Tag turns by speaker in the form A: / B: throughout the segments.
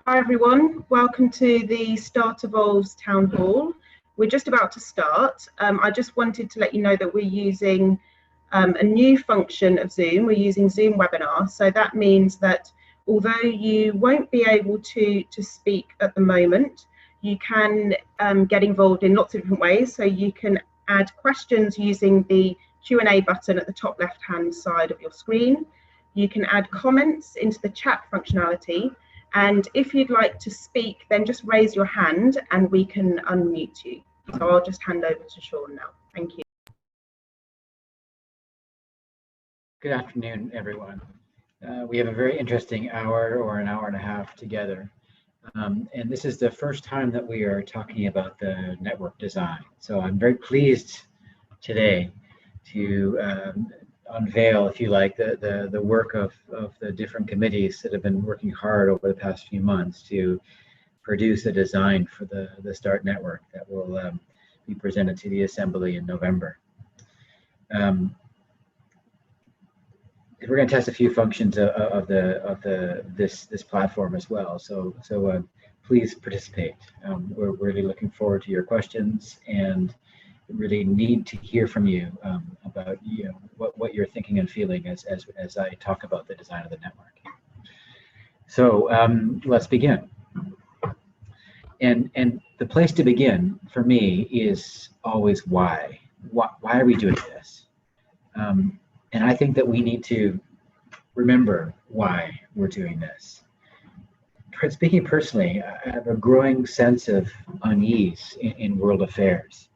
A: Hi everyone, welcome to the Start Evolves Town Hall. We're just about to start. I just wanted to let you know that we're using a new function of Zoom. We're using Zoom Webinar. So that means that although you won't be able to speak at the moment, you can get involved in lots of different ways. So you can add questions using the Q&A button at the top left-hand side of your screen. You can add comments into the chat functionality. And if you'd like to speak, then just raise your hand and we can unmute you. So I'll just hand over to Sean now. Thank you.
B: Good afternoon, everyone. We have a very interesting hour or an hour and a half together. And this is the first time that we are talking about the network design. So I'm very pleased today to unveil, if you like, the work of the different committees that have been working hard over the past few months to produce a design for the START network that will be presented to the Assembly in November. We're going to test a few functions of this platform as well. So please participate. We're really looking forward to your questions and really need to hear from you about what you're thinking and feeling as I talk about the design of the network. So let's begin. And the place to begin for me is always why. Why are we doing this? And I think that we need to remember why we're doing this. Speaking personally, I have a growing sense of unease in world affairs.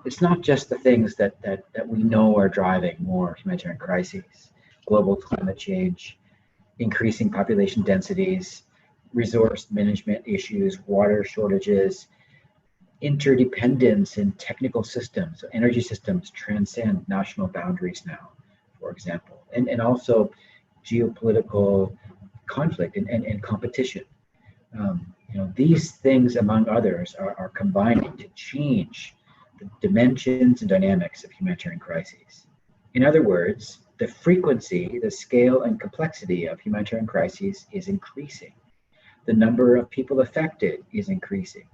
B: It's not just the things that we know are driving more humanitarian crises: global climate change, increasing population densities, resource management issues, water shortages, interdependence in technical systems. So energy systems transcend national boundaries now, for example, and also geopolitical conflict and competition. These things, among others, are combining to change the dimensions and dynamics of humanitarian crises. In other words, the frequency, the scale, and complexity of humanitarian crises is increasing. The number of people affected is increasing.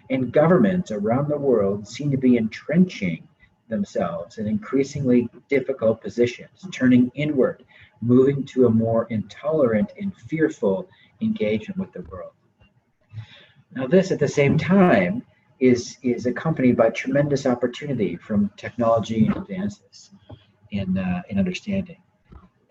B: And governments around the world seem to be entrenching themselves in increasingly difficult positions, turning inward, moving to a more intolerant and fearful engagement with the world. Now, this at the same time is accompanied by tremendous opportunity from technology and advances in understanding.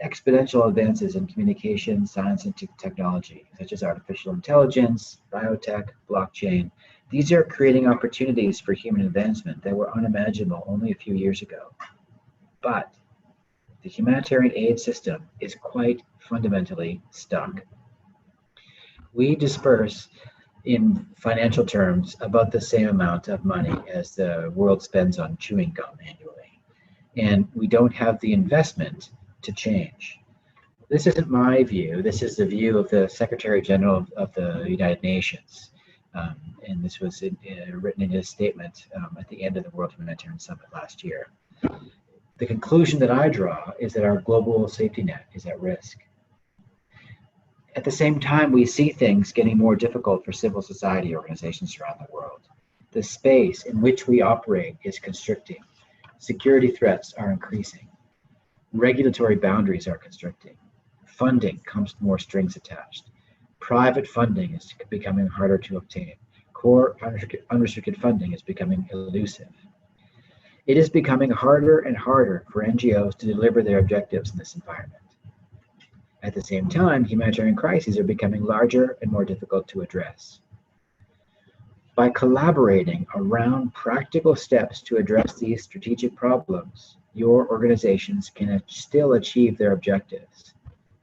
B: Exponential advances in communication, science, and technology, such as artificial intelligence, biotech, blockchain. These are creating opportunities for human advancement that were unimaginable only a few years ago. But the humanitarian aid system is quite fundamentally stuck. We disperse, in financial terms, about the same amount of money as the world spends on chewing gum annually. And we don't have the investment to change. This isn't my view. This is the view of the Secretary General of the United Nations. And this was written in his statement at the end of the World Humanitarian Summit last year. The conclusion that I draw is that our global safety net is at risk. At the same time, we see things getting more difficult for civil society organizations around the world. The space in which we operate is constricting. Security threats are increasing. Regulatory boundaries are constricting. Funding comes with more strings attached. Private funding is becoming harder to obtain. Core unrestricted funding is becoming elusive. It is becoming harder and harder for NGOs to deliver their objectives in this environment. At the same time, humanitarian crises are becoming larger and more difficult to address. By collaborating around practical steps to address these strategic problems, your organizations can still achieve their objectives.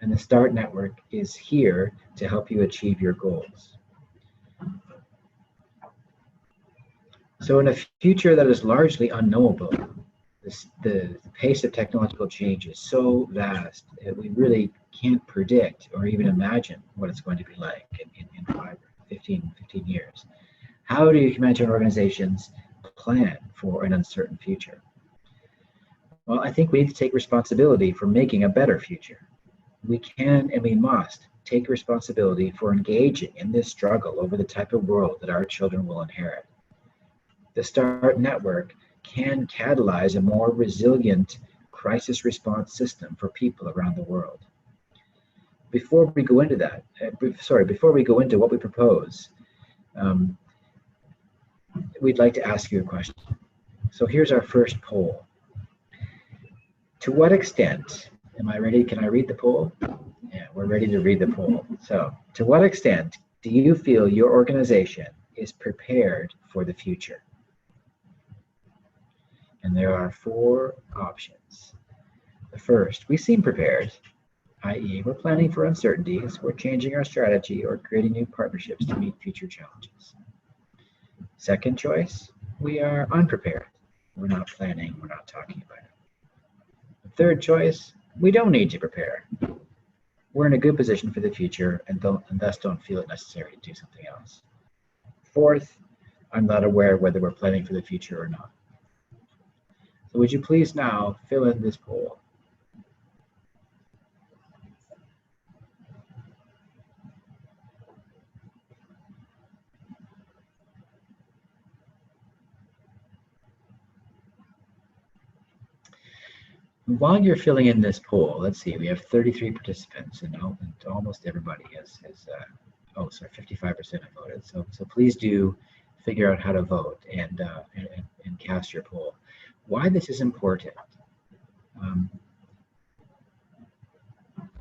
B: And the START network is here to help you achieve your goals. So in a future that is largely unknowable, the pace of technological change is so vast that we really can't predict or even imagine what it's going to be like in 15 years. How do humanitarian organizations plan for an uncertain future? Well, I think we need to take responsibility for making a better future. We can and we must take responsibility for engaging in this struggle over the type of world that our children will inherit. The START network can catalyze a more resilient crisis response system for people around the world. Before we go into that, before we go into what we propose, we'd like to ask you a question. So here's our first poll. To what extent, am I ready? Can I read the poll? Yeah, we're ready to read the poll. So, to what extent do you feel your organization is prepared for the future? And there are 4 options. The first, we seem prepared, i.e. we're planning for uncertainties, we're changing our strategy, or creating new partnerships to meet future challenges. Second choice, we are unprepared. We're not planning, we're not talking about it. The third choice, we don't need to prepare. We're in a good position for the future and thus don't feel it necessary to do something else. Fourth, I'm not aware whether we're planning for the future or not. So would you please now fill in this poll? While you're filling in this poll, let's see, we have 33 participants and almost everybody has 55% have voted. So please do figure out how to vote and cast your poll. Why this is important. The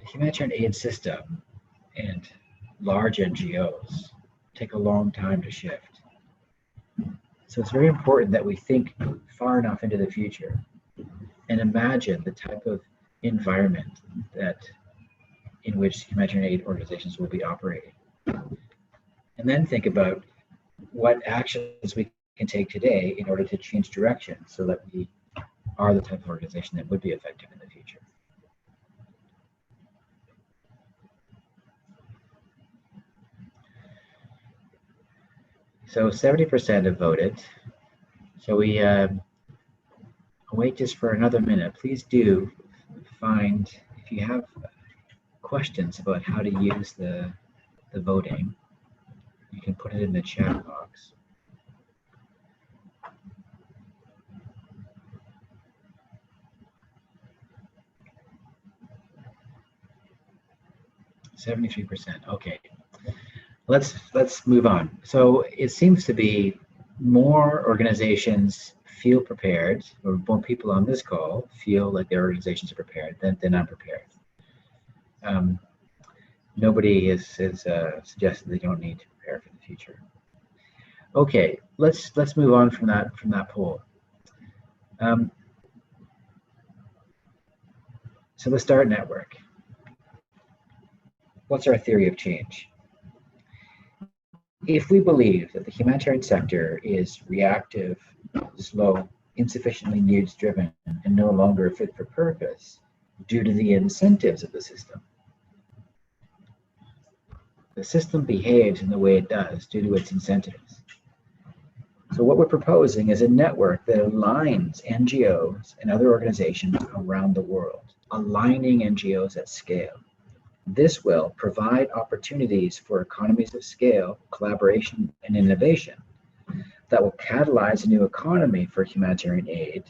B: humanitarian aid system and large NGOs take a long time to shift. So it's very important that we think far enough into the future and imagine the type of environment in which humanitarian aid organizations will be operating. And then think about what actions we can take today in order to change direction so that we are the type of organization that would be effective in the future. So 70% have voted. So we wait just for another minute. Please do find, if you have questions about how to use the voting, you can put it in the chat box. %. Okay. Let's move on. So it seems to be more organizations feel prepared, or more people on this call feel like their organizations are prepared than unprepared. Nobody has suggested they don't need to prepare for the future. Okay, let's move on from that poll. So the START network. What's our theory of change? If we believe that the humanitarian sector is reactive, slow, insufficiently needs-driven, and no longer fit for purpose due to the incentives of the system behaves in the way it does due to its incentives. So what we're proposing is a network that aligns NGOs and other organizations around the world, aligning NGOs at scale. This will provide opportunities for economies of scale, collaboration, and innovation that will catalyze a new economy for humanitarian aid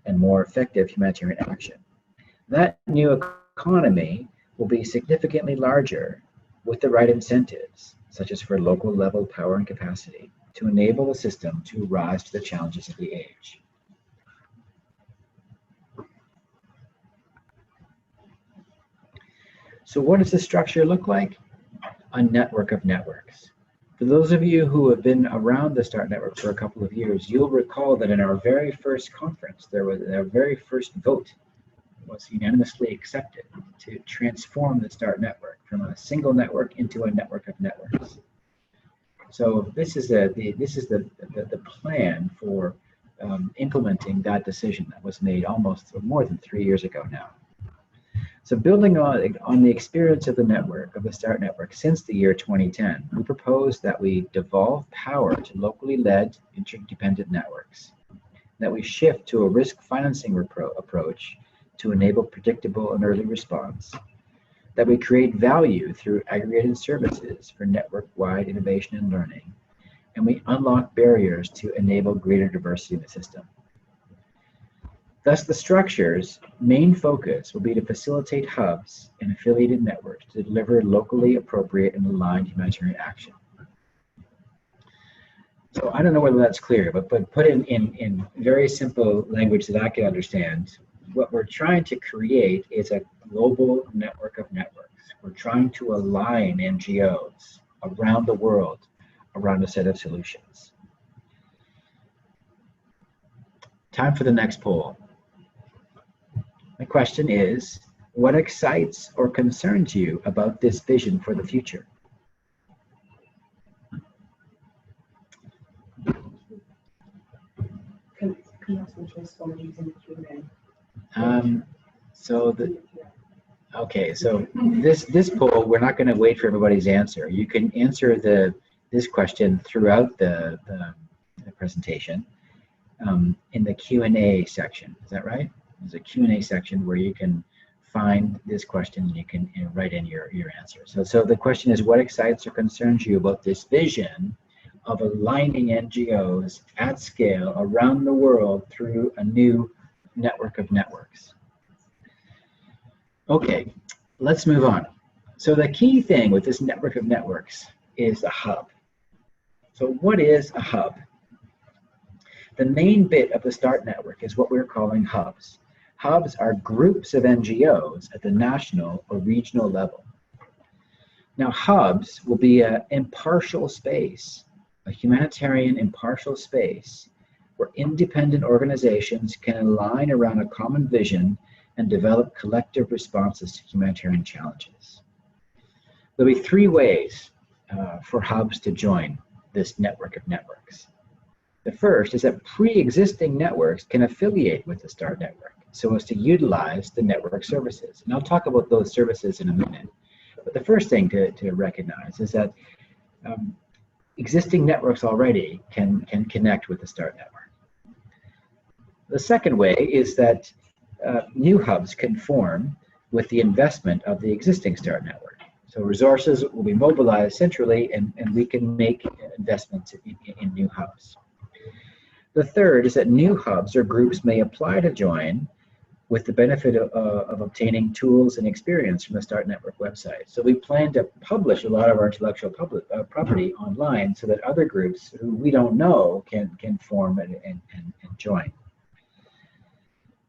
B: and more effective humanitarian action. That new economy will be significantly larger with the right incentives, such as for local level power and capacity, to enable the system to rise to the challenges of the age. So what does the structure look like? A network of networks. For those of you who have been around the START network for a couple of years, you'll recall that in our very first conference, our very first vote was unanimously accepted to transform the START network from a single network into a network of networks. So this is the plan for implementing that decision that was made more than 3 years ago now. So building on the experience of the START network since the year 2010, we propose that we devolve power to locally led interdependent networks, that we shift to a risk financing approach to enable predictable and early response, that we create value through aggregated services for network-wide innovation and learning, and we unlock barriers to enable greater diversity in the system. Thus, the structure's main focus will be to facilitate hubs and affiliated networks to deliver locally appropriate and aligned humanitarian action. So I don't know whether that's clear, but put in very simple language that I can understand, what we're trying to create is a global network of networks. We're trying to align NGOs around the world around a set of solutions. Time for the next poll. The question is, what excites or concerns you about this vision for the future?
C: Can you ask them to respond using the Q&A?
B: So this poll, we're not going to wait for everybody's answer. You can answer this question throughout the presentation in the Q&A section. Is that right? There's a Q&A section where you can find this question and you can write in your answer. So the question is, what excites or concerns you about this vision of aligning NGOs at scale around the world through a new network of networks? Okay, let's move on. So the key thing with this network of networks is a hub. So what is a hub? The main bit of the START network is what we're calling hubs. Hubs are groups of NGOs at the national or regional level. Now, hubs will be an impartial space, a humanitarian impartial space where independent organizations can align around a common vision and develop collective responses to humanitarian challenges. There'll be three ways for hubs to join this network of networks. The first is that pre-existing networks can affiliate with the START network so as to utilize the network services. And I'll talk about those services in a minute. But the first thing to recognize is that existing networks already can connect with the START network. The second way is that new hubs can form with the investment of the existing START network. So resources will be mobilized centrally and we can make investments in new hubs. The third is that new hubs or groups may apply to join with the benefit of obtaining tools and experience from the START network website. So we plan to publish a lot of our intellectual property online so that other groups who we don't know can form and join.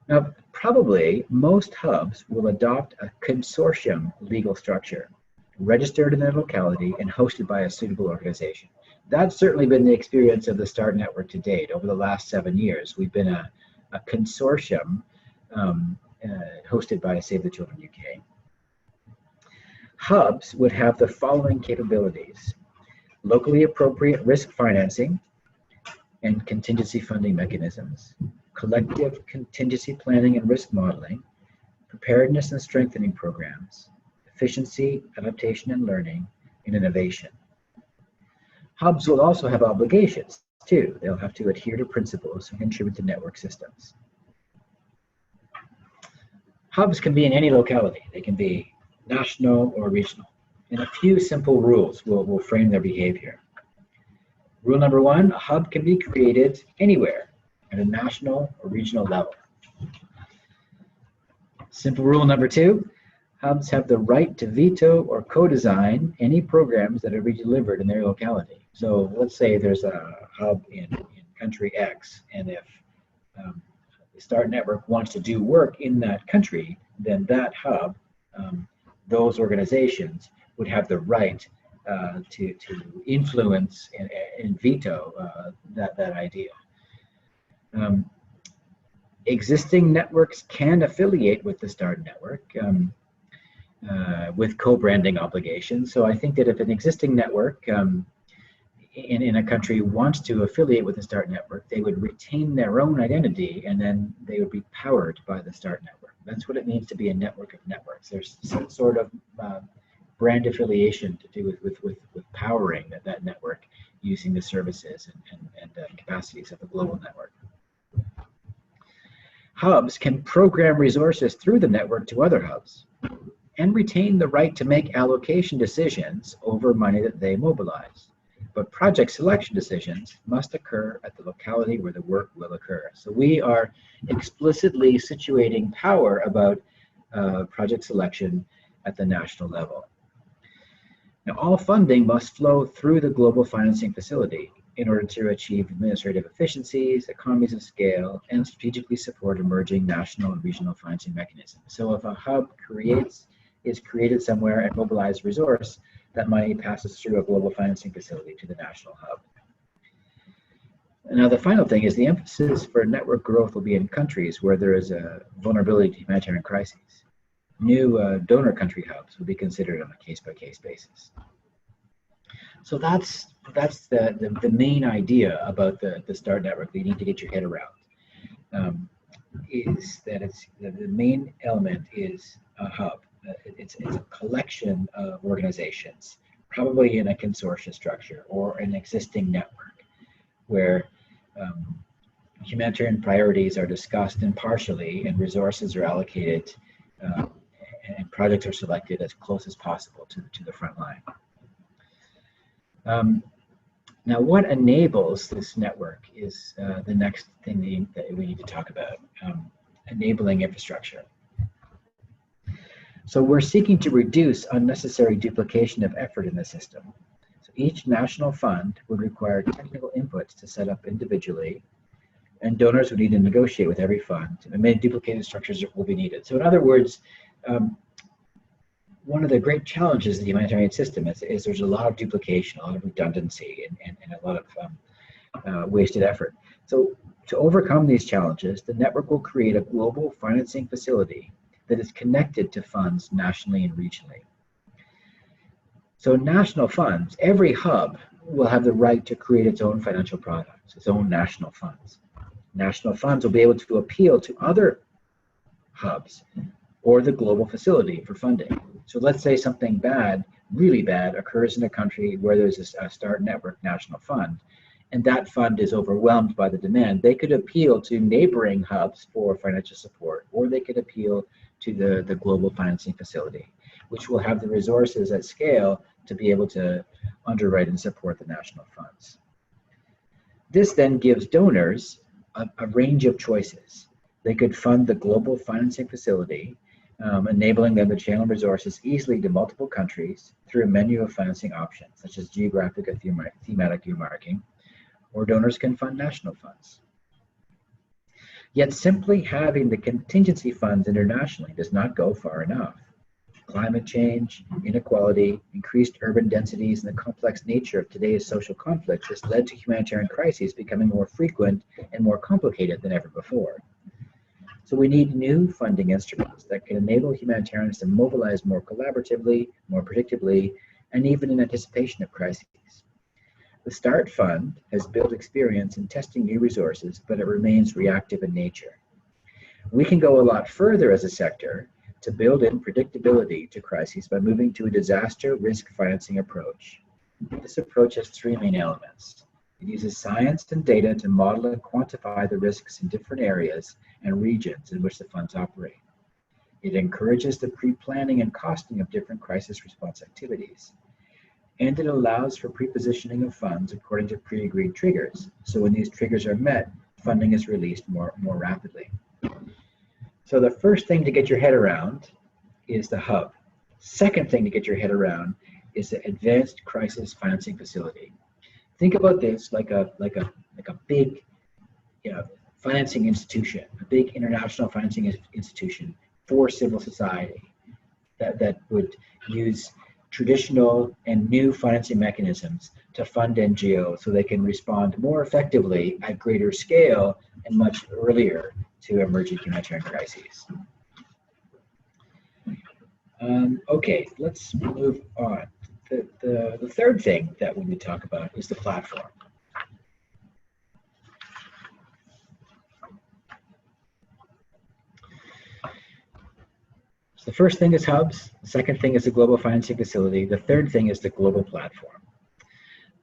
B: Now, probably most hubs will adopt a consortium legal structure, registered in their locality and hosted by a suitable organization. That's certainly been the experience of the START network to date. Over the last 7 years, we've been a consortium hosted by Save the Children UK. Hubs would have the following capabilities: locally appropriate risk financing and contingency funding mechanisms, collective contingency planning and risk modeling, preparedness and strengthening programs, efficiency, adaptation and learning, and innovation. Hubs will also have obligations too. They'll have to adhere to principles and contribute to network systems. Hubs can be in any locality. They can be national or regional. And a few simple rules will frame their behavior. Rule number one, a hub can be created anywhere at a national or regional level. Simple rule number two, hubs have the right to veto or co-design any programs that are redelivered in their locality. So let's say there's a hub in country X, and if the START network wants to do work in that country, then that hub, those organizations would have the right to influence and veto that idea. Existing networks can affiliate with the START network with co-branding obligations. So I think that if an existing network in a country wants to affiliate with the START network, they would retain their own identity and then they would be powered by the START network. That's what it means to be a network of networks. There's some sort of brand affiliation to do with powering that network using the services and capacities of the global network. Hubs can program resources through the network to other hubs and retain the right to make allocation decisions over money that they mobilize. But project selection decisions must occur at the locality where the work will occur. So we are explicitly situating power about project selection at the national level. Now, all funding must flow through the global financing facility in order to achieve administrative efficiencies, economies of scale, and strategically support emerging national and regional financing mechanisms. So if a hub is created somewhere and mobilized resource, that money passes through a global financing facility to the national hub. Now, the final thing is the emphasis for network growth will be in countries where there is a vulnerability to humanitarian crises. New donor country hubs will be considered on a case-by-case basis. So that's the main idea about the START network that you need to get your head around. Is that the main element is a hub. It's a collection of organizations, probably in a consortia structure or an existing network, where humanitarian priorities are discussed impartially and resources are allocated and projects are selected as close as possible to the front line. Now, what enables this network is the next thing that we need to talk about, enabling infrastructure. So we're seeking to reduce unnecessary duplication of effort in the system. So each national fund would require technical inputs to set up individually, and donors would need to negotiate with every fund, and many duplicated structures will be needed. So in other words, one of the great challenges of the humanitarian system is there's a lot of duplication, a lot of redundancy, and a lot of wasted effort. So to overcome these challenges, the network will create a global financing facility that is connected to funds nationally and regionally. So national funds, every hub will have the right to create its own financial products, its own national funds. National funds will be able to appeal to other hubs or the global facility for funding. So let's say something bad, really bad, occurs in a country where there's a START network national fund, and that fund is overwhelmed by the demand. They could appeal to neighboring hubs for financial support, or they could appeal to the global financing facility, which will have the resources at scale to be able to underwrite and support the national funds. This then gives donors a range of choices. They could fund the global financing facility, enabling them to channel resources easily to multiple countries through a menu of financing options, such as geographic or thematic earmarking, or donors can fund national funds. Yet simply having the contingency funds internationally does not go far enough. Climate change, inequality, increased urban densities, and the complex nature of today's social conflicts has led to humanitarian crises becoming more frequent and more complicated than ever before. So we need new funding instruments that can enable humanitarians to mobilize more collaboratively, more predictably, and even in anticipation of crises. The START Fund has built experience in testing new resources, but it remains reactive in nature. We can go a lot further as a sector to build in predictability to crises by moving to a disaster risk financing approach. This approach has three main elements. It uses science and data to model and quantify the risks in different areas and regions in which the funds operate. It encourages the pre-planning and costing of different crisis response activities. And it allows for pre-positioning of funds according to pre-agreed triggers. So when these triggers are met, funding is released more rapidly. So the first thing to get your head around is the hub. Second thing to get your head around is the Advanced Crisis Financing Facility. Think about this like a big, financing institution, a big international financing institution for civil society that would use traditional and new financing mechanisms to fund NGOs so they can respond more effectively at greater scale and much earlier to emerging humanitarian crises. Okay, let's move on. The third thing that we need to talk about is the platform. So the first thing is hubs, the second thing is the global financing facility, the third thing is the global platform.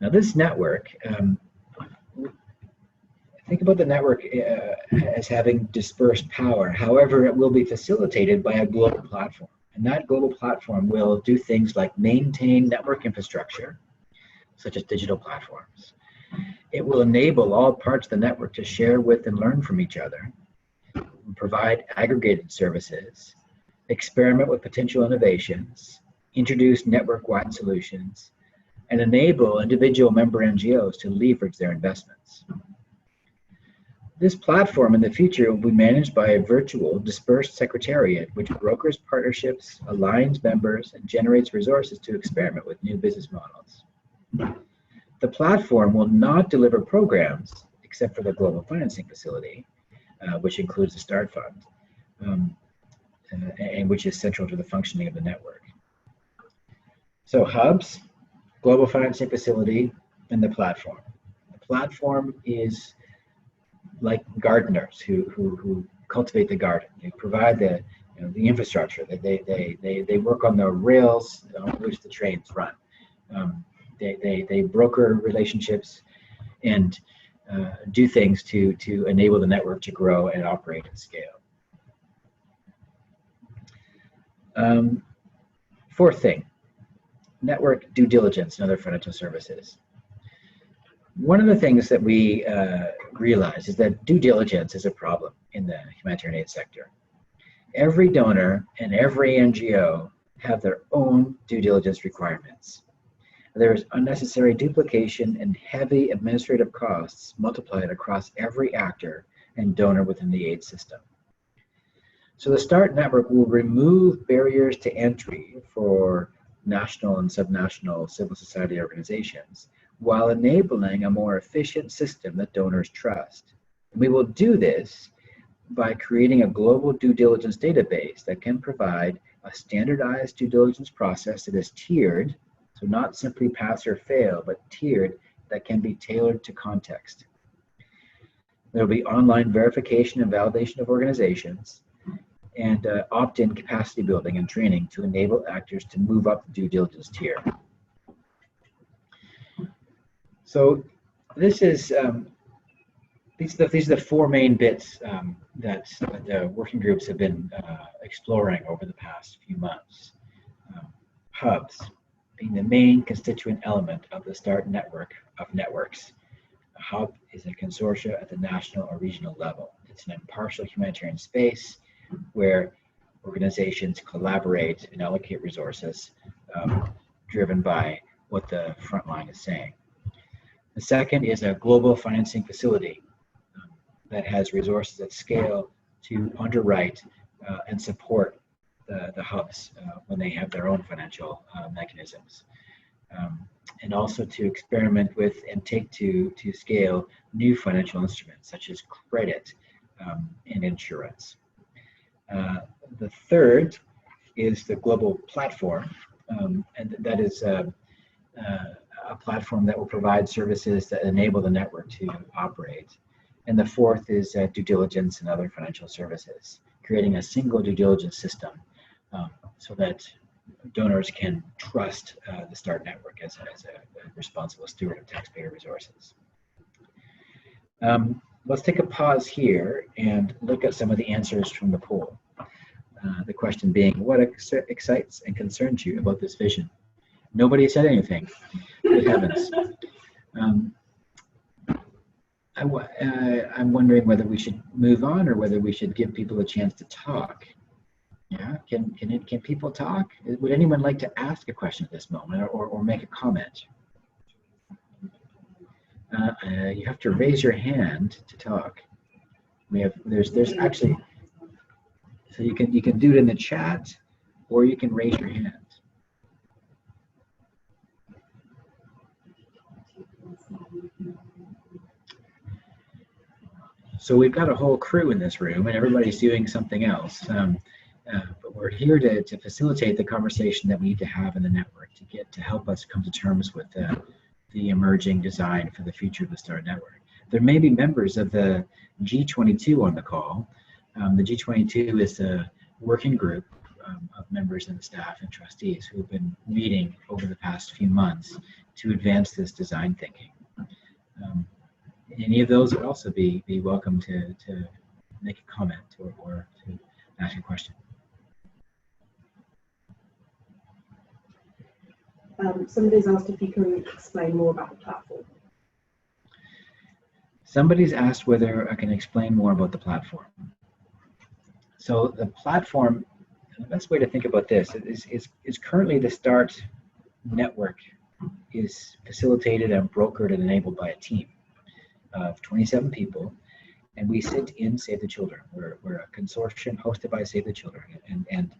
B: Now this network, think about the network as having dispersed power. However, it will be facilitated by a global platform. And that global platform will do things like maintain network infrastructure, such as digital platforms. It will enable all parts of the network to share with and learn from each other, provide aggregated services, experiment with potential innovations, introduce network-wide solutions, and enable individual member NGOs to leverage their investments. This platform in the future will be managed by a virtual dispersed secretariat which brokers partnerships, aligns members, and generates resources to experiment with new business models. The platform will not deliver programs except for the Global Financing Facility, which includes the START Fund, and which is central to the functioning of the network. So hubs, Global Financing Facility, and the platform. The platform is like gardeners who cultivate the garden. They provide the infrastructure. They work on the rails on which the trains run. They broker relationships and do things to enable the network to grow and operate at scale. Fourth thing, network due diligence and other financial services. One of the things that we realize is that due diligence is a problem in the humanitarian aid sector. Every donor and every NGO have their own due diligence requirements. There is unnecessary duplication and heavy administrative costs multiplied across every actor and donor within the aid system. So the START network will remove barriers to entry for national and subnational civil society organizations while enabling a more efficient system that donors trust. And we will do this by creating a global due diligence database that can provide a standardized due diligence process that is tiered, so not simply pass or fail, but tiered, that can be tailored to context. There will be online verification and validation of organizations, and opt-in capacity building and training to enable actors to move up the due diligence tier. So this is these are the four main bits that the working groups have been exploring over the past few months. Hubs being the main constituent element of the START network of networks. A hub is a consortia at the national or regional level. It's an impartial humanitarian space where organizations collaborate and allocate resources driven by what the front line is saying. The second is a global financing facility that has resources at scale to underwrite and support the hubs when they have their own financial mechanisms. And also to experiment with and take to scale new financial instruments such as credit and insurance. The third is the global platform, and that is a platform that will provide services that enable the network to operate. And the fourth is due diligence and other financial services, creating a single due diligence system so that donors can trust the START network as a responsible steward of taxpayer resources. Let's take a pause here and look at some of the answers from the poll. The question being, what excites and concerns you about this vision? Nobody said anything. Good heavens. I'm wondering whether we should move on or whether we should give people a chance to talk. Yeah, can people talk? Would anyone like to ask a question at this moment or make a comment? You have to raise your hand to talk. There's actually, so you can do it in the chat or you can raise your hand. So we've got a whole crew in this room and everybody's doing something else. But we're here to facilitate the conversation that we need to have in the network to help us come to terms with the emerging design for the future of the START network. There may be members of the G22 on the call. The G22 is a working group of members and staff and trustees who have been meeting over the past few months to advance this design thinking. Any of those would also be welcome to make a comment or to ask a question.
C: Somebody's asked if you can explain more about the platform.
B: Somebody's asked whether I can explain more about the platform. So the platform, the best way to think about this is currently the START network is facilitated and brokered and enabled by a team of 27 people, and we sit in Save the Children. We're a consortium hosted by Save the Children, and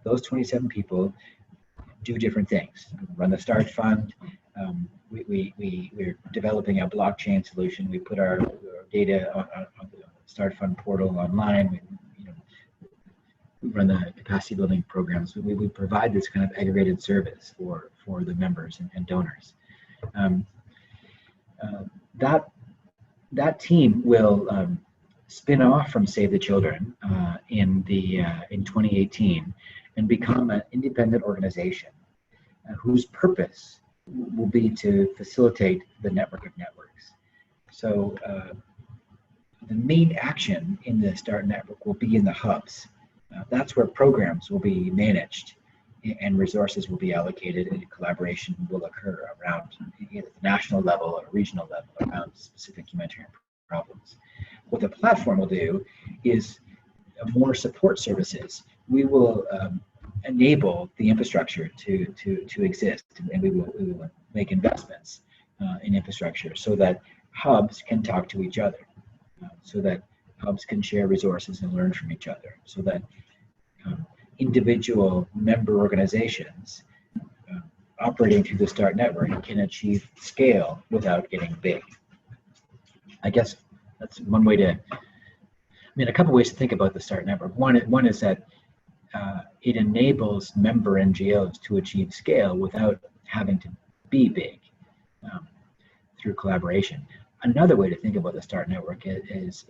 B: those 27 people do different things. Run the START Fund. We're developing a blockchain solution. We put our data on the START Fund portal online. We run the capacity building programs. We provide this kind of aggregated service for the members and donors. That team will spin off from Save the Children in 2018 and become an independent organization whose purpose will be to facilitate the network of networks. So the main action in the START network will be in the hubs. That's where programs will be managed and resources will be allocated, and collaboration will occur around either the national level or regional level around specific humanitarian problems. What the platform will do is more support services. We will enable the infrastructure to exist, and we will make investments in infrastructure so that hubs can talk to each other, so that hubs can share resources and learn from each other, so that individual member organizations operating through the START network can achieve scale without getting big. I guess that's one way to, a couple ways to think about the START network. One is that it enables member NGOs to achieve scale without having to be big through collaboration. Another way to think about the START network is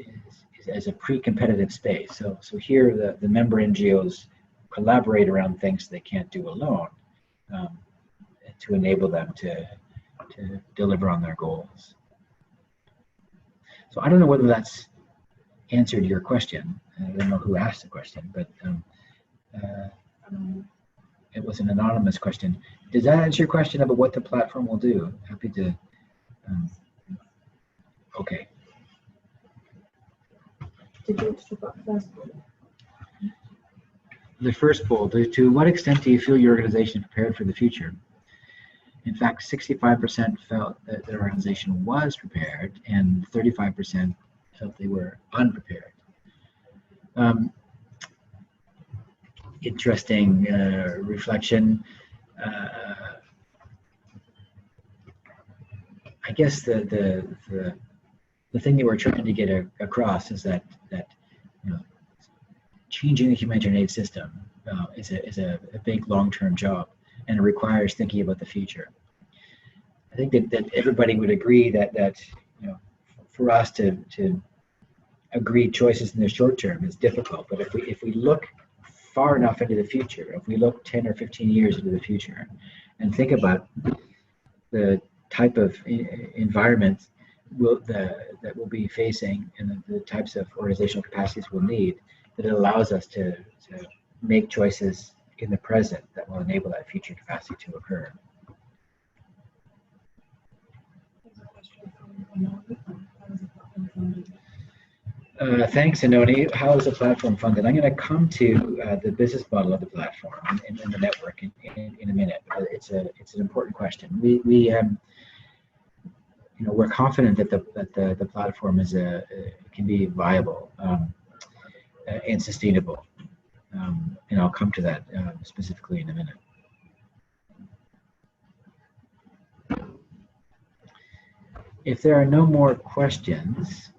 B: as a pre-competitive space. So here the member NGOs collaborate around things they can't do alone to enable them to deliver on their goals. So I don't know whether that's answered your question. I don't know who asked the question, but it was an anonymous question. Does that answer your question about what the platform will do? Happy to. Okay.
C: Did you want to talk about the first poll?
B: The first poll, to what extent do you feel your organization is prepared for the future? In fact, 65% felt that their organization was prepared and 35% felt they were unprepared. Interesting reflection. I guess the thing that we're trying to get across is that changing the humanitarian aid system is a big long-term job, and it requires thinking about the future. I think that everybody would agree that for us to agree choices in the short term is difficult, but if we look far enough into the future, if we look 10 or 15 years into the future and think about the type of environment that we'll be facing and the types of organizational capacities we'll need, that it allows us to make choices in the present that will enable that future capacity to occur. Thanks, Anoni. How is the platform funded? I'm going to come to the business model of the platform and the network in a minute. It's an important question. We're confident that the platform can be viable and sustainable, and I'll come to that specifically in a minute. If there are no more questions,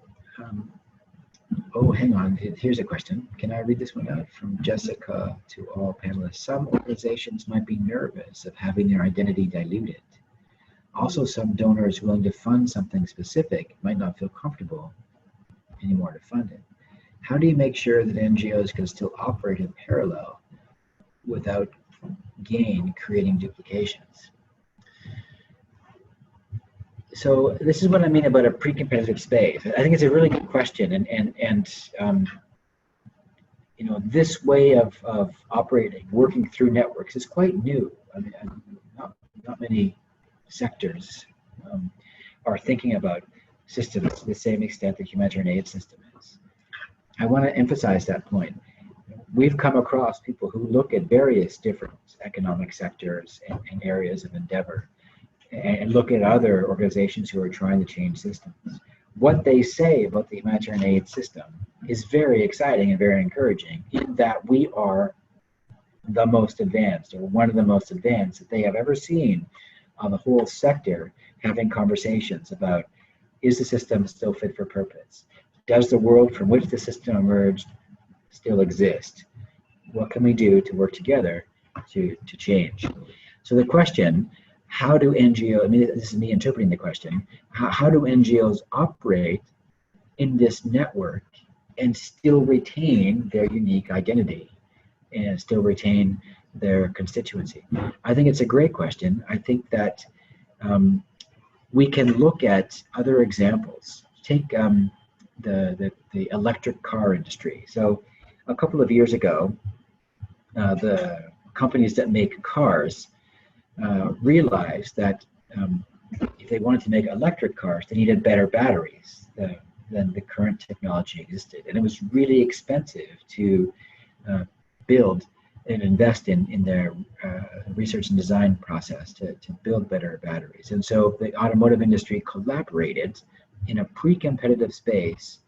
B: oh, hang on, here's a question. Can I read this one out? From Jessica to all panelists. Some organizations might be nervous of having their identity diluted. Also, some donors willing to fund something specific might not feel comfortable anymore to fund it. How do you make sure that NGOs can still operate in parallel without creating duplications? So this is what I mean about a pre-competitive space. I think it's a really good question, and this way of operating, working through networks, is quite new. I mean, not many sectors are thinking about systems to the same extent the humanitarian aid system is. I want to emphasize that point. We've come across people who look at various different economic sectors and areas of endeavor and look at other organizations who are trying to change systems. What they say about the humanitarian aid system is very exciting and very encouraging, in that we are the most advanced, or one of the most advanced that they have ever seen on the whole sector, having conversations about, is the system still fit for purpose? Does the world from which the system emerged still exist? What can we do to work together to change? So the question, how do NGOs, I mean, this is me interpreting the question, how do NGOs operate in this network and still retain their unique identity and still retain their constituency? I think it's a great question. I think that we can look at other examples. Take the electric car industry. So a couple of years ago, the companies that make cars realized that if they wanted to make electric cars, they needed better batteries than the current technology existed. And it was really expensive to build and invest in their research and design process to build better batteries. And so the automotive industry collaborated in a pre-competitive space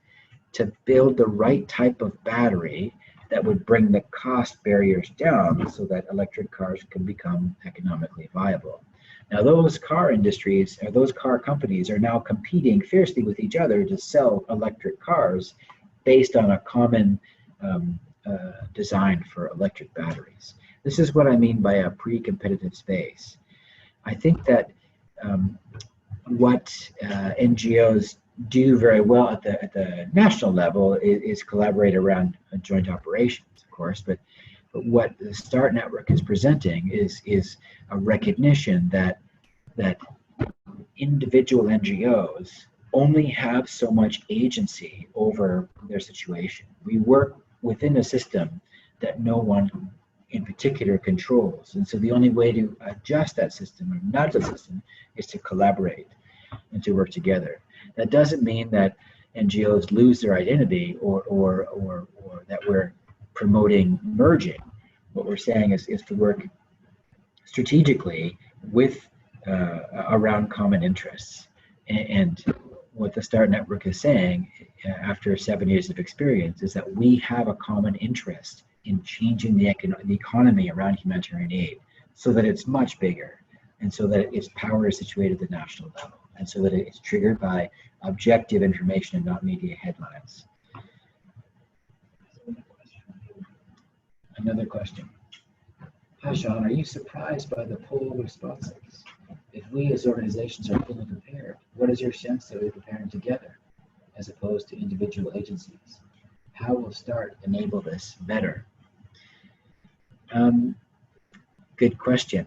B: to build the right type of battery that would bring the cost barriers down so that electric cars could become economically viable. Now those car industries, or those car companies, are now competing fiercely with each other to sell electric cars based on a common design for electric batteries. This is what I mean by a pre-competitive space. I think that what NGOs do very well at the national level is collaborate around joint operations, of course, but what the START network is presenting is a recognition that individual NGOs only have so much agency over their situation. We work within a system that no one in particular controls, and so the only way to adjust that system or nudge the system is to collaborate and to work together. That doesn't mean that NGOs lose their identity or that we're promoting merging. What we're saying is to work strategically with around common interests. And what the START network is saying after 7 years of experience is that we have a common interest in changing the economy around humanitarian aid so that it's much bigger, and so that its power is situated at the national level, and so that it's triggered by objective information and not media headlines. Another question. Hi, Sean, are you surprised by the poll responses? If we as organizations are fully prepared, what is your sense that we're preparing together as opposed to individual agencies? How will START enable this better? Good question.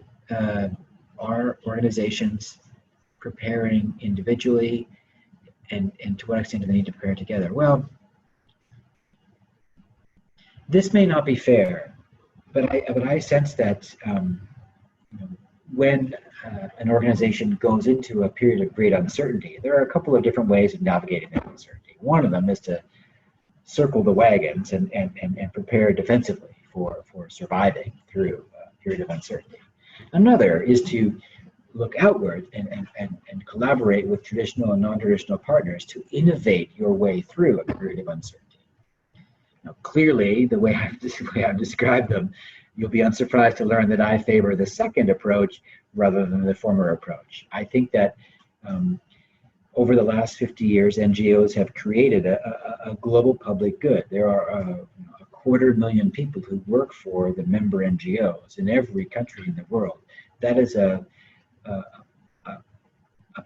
B: Are organizations preparing individually, and to what extent do they need to prepare together? Well, this may not be fair, but I sense that when an organization goes into a period of great uncertainty, there are a couple of different ways of navigating that uncertainty. One of them is to circle the wagons and prepare defensively for surviving through a period of uncertainty. Another is to look outward and collaborate with traditional and non-traditional partners to innovate your way through a period of uncertainty. Now, clearly, the way I've described them, you'll be unsurprised to learn that I favor the second approach rather than the former approach. I think that over the last 50 years, NGOs have created a global public good. There are a 250,000 people who work for the member NGOs in every country in the world. That is a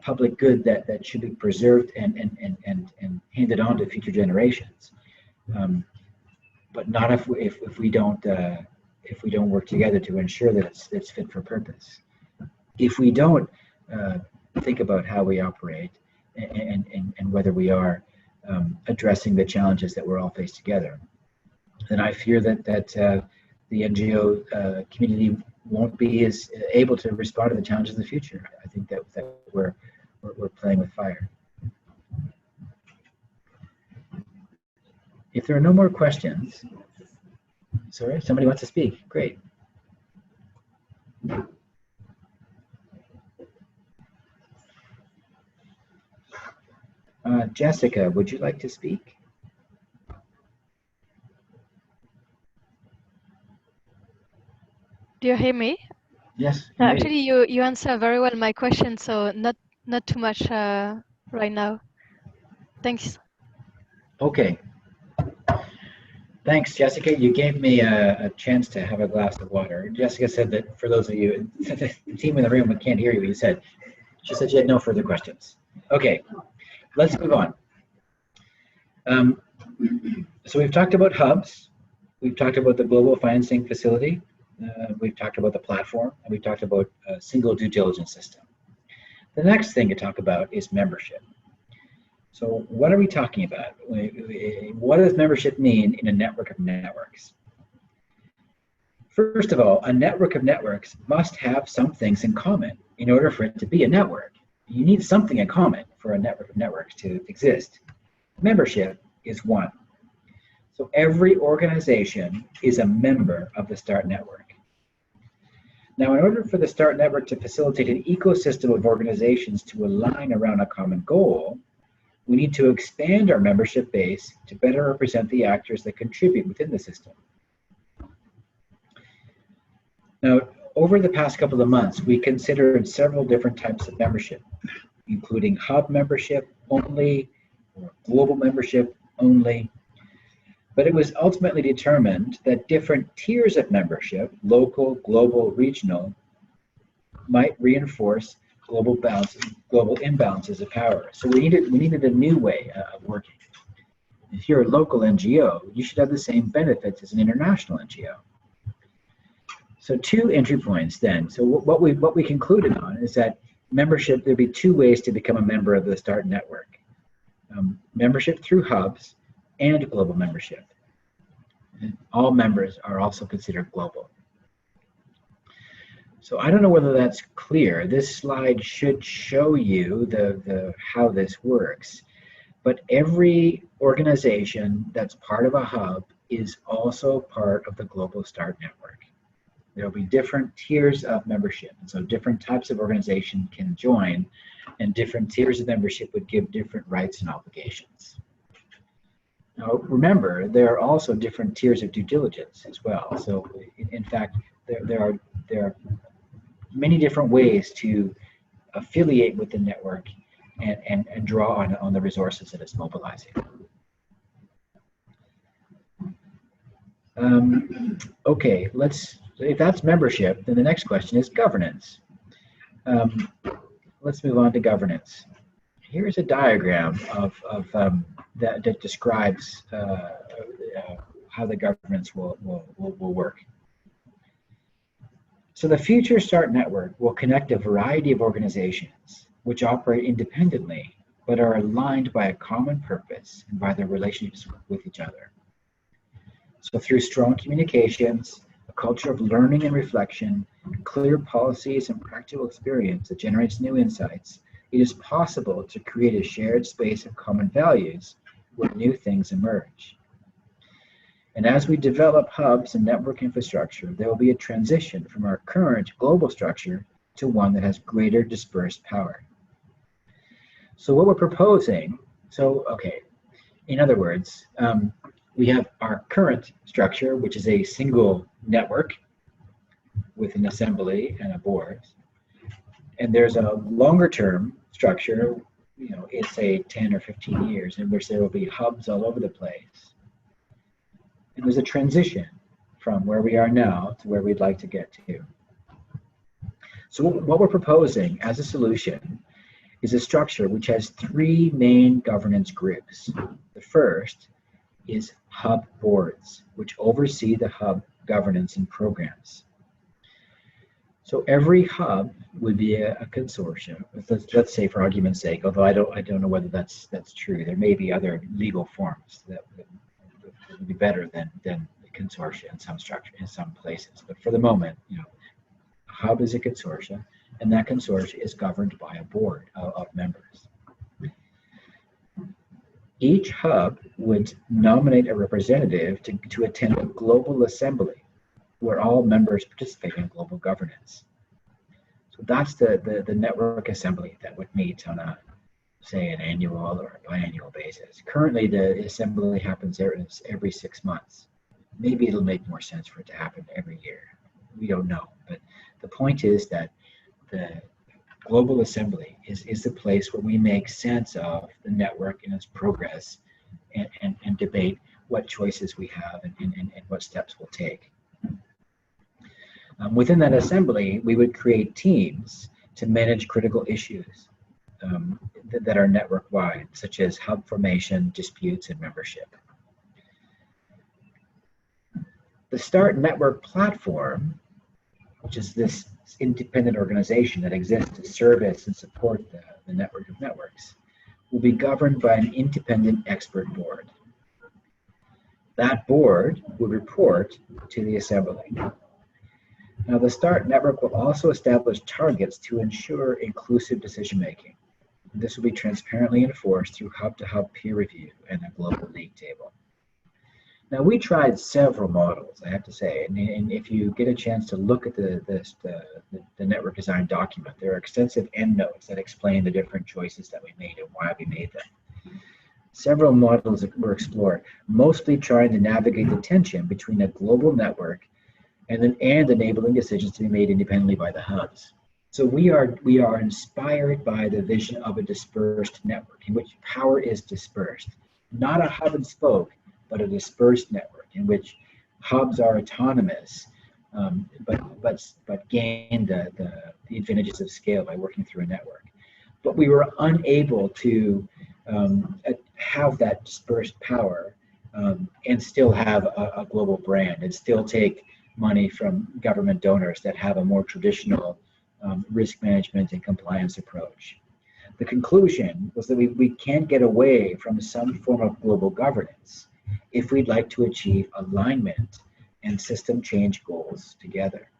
B: public good that should be preserved and handed on to future generations. But not if we don't work together to ensure that it's fit for purpose. If we don't think about how we operate and whether we are addressing the challenges that we're all faced together, then I fear that the NGO community won't be as able to respond to the challenges of the future. I think that we're playing with fire. If there are no more questions, sorry, somebody wants to speak. Great. Jessica, would you like to speak?
D: Do you hear me?
B: Yes.
D: Actually, you answer very well my question, so not too much right now. Thanks. Okay.
B: Thanks, Jessica. You gave me a chance to have a glass of water. Jessica said that for those of you, the team in the room can't hear you. She said she had no further questions. Okay, let's move on. So we've talked about hubs. We've talked about the global financing facility. We've talked about the platform, and we've talked about a single due diligence system. The next thing to talk about is membership. So what are we talking about? What does membership mean in a network of networks? First of all, a network of networks must have some things in common in order for it to be a network. You need something in common for a network of networks to exist. Membership is one. So every organization is a member of the START network. Now, in order for the START network to facilitate an ecosystem of organizations to align around a common goal, we need to expand our membership base to better represent the actors that contribute within the system. Now, over the past couple of months, we considered several different types of membership, including hub membership only, or global membership only. But it was ultimately determined that different tiers of membership, local, global, regional, might reinforce global imbalances of power. So we needed a new way of working. If you're a local NGO, you should have the same benefits as an international NGO. So two entry points then. So what we concluded on is that membership, there'd be two ways to become a member of the START network. Membership through hubs and global membership. And all members are also considered global. So I don't know whether that's clear. This slide should show you how this works. But every organization that's part of a hub is also part of the global START network. There will be different tiers of membership. And so different types of organization can join, and different tiers of membership would give different rights and obligations. Now, remember, there are also different tiers of due diligence as well. So in fact, there are many different ways to affiliate with the network and draw on the resources that it's mobilizing. Okay, if that's membership, then the next question is governance. Let's move on to governance. Here's a diagram that describes how the governance will work. So the future START network will connect a variety of organizations which operate independently but are aligned by a common purpose and by their relationships with each other. So through strong communications, a culture of learning and reflection, clear policies and practical experience that generates new insights, it is possible to create a shared space of common values where new things emerge. And as we develop hubs and network infrastructure, there will be a transition from our current global structure to one that has greater dispersed power. So what we're proposing, in other words, we have our current structure, which is a single network with an assembly and a board. And there's a longer term structure, it's say 10 or 15 years, in which there will be hubs all over the place. And there's a transition from where we are now to where we'd like to get to. So what we're proposing as a solution is a structure which has three main governance groups. The first is hub boards, which oversee the hub governance and programs. So every hub would be a consortium. Let's say, for argument's sake, although I don't know whether that's true. There may be other legal forms that would be better than the consortia in some structure in some places. But for the moment, hub is a consortia, and that consortia is governed by a board of members. Each hub would nominate a representative to attend a global assembly where all members participate in global governance. So that's the network assembly that would meet on a, say, an annual or biannual basis. Currently, the assembly happens every 6 months. Maybe it'll make more sense for it to happen every year. We don't know, but the point is that the Global Assembly is the place where we make sense of the network and its progress and debate what choices we have and what steps we'll take. Within that assembly, we would create teams to manage critical issues that are network-wide, such as hub formation, disputes, and membership. The START network platform, which is this independent organization that exists to service and support the network of networks, will be governed by an independent expert board. That board will report to the assembly. Now, the START network will also establish targets to ensure inclusive decision-making. This will be transparently enforced through hub-to-hub peer review and a global league table. Now, we tried several models, I have to say, and if you get a chance to look at the network design document, there are extensive endnotes that explain the different choices that we made and why we made them. Several models were explored, mostly trying to navigate the tension between a global network and enabling decisions to be made independently by the hubs. So we are inspired by the vision of a dispersed network in which power is dispersed, not a hub and spoke, but a dispersed network in which hubs are autonomous, but gain the advantages of scale by working through a network. But we were unable to have that dispersed power and still have a global brand and still take money from government donors that have a more traditional risk management and compliance approach. The conclusion was that we can't get away from some form of global governance if we'd like to achieve alignment and system change goals together.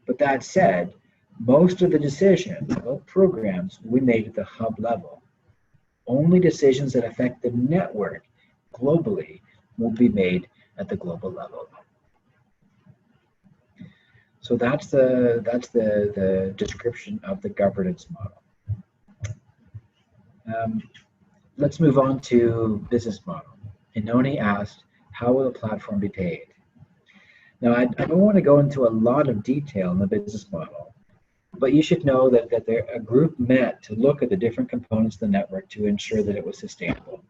B: But that said, most of the decisions about programs we made at the hub level. Only decisions that affect the network globally will be made at the global level. So that's the description of the governance model. Let's move on to business model. Inoni asked, how will the platform be paid? Now, I don't want to go into a lot of detail in the business model, but you should know that a group met to look at the different components of the network to ensure that it was sustainable.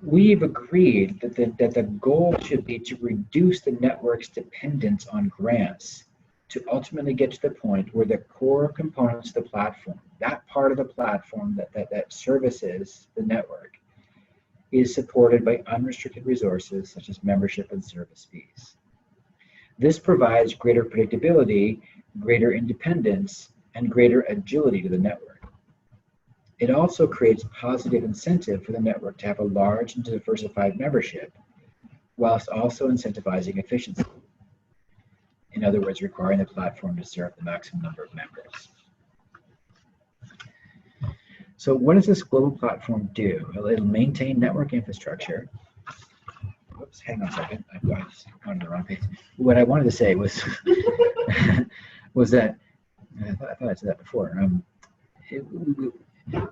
B: We've agreed that the goal should be to reduce the network's dependence on grants to ultimately get to the point where the core components of the platform, that part of the platform that services the network, is supported by unrestricted resources such as membership and service fees. This provides greater predictability, greater independence, and greater agility to the network. It also creates positive incentive for the network to have a large and diversified membership, whilst also incentivizing efficiency. In other words, requiring the platform to serve the maximum number of members. So what does this global platform do? Well, it'll maintain network infrastructure. Whoops, hang on a second. I've got on the wrong page. What I wanted to say was, was that, I thought I said that before.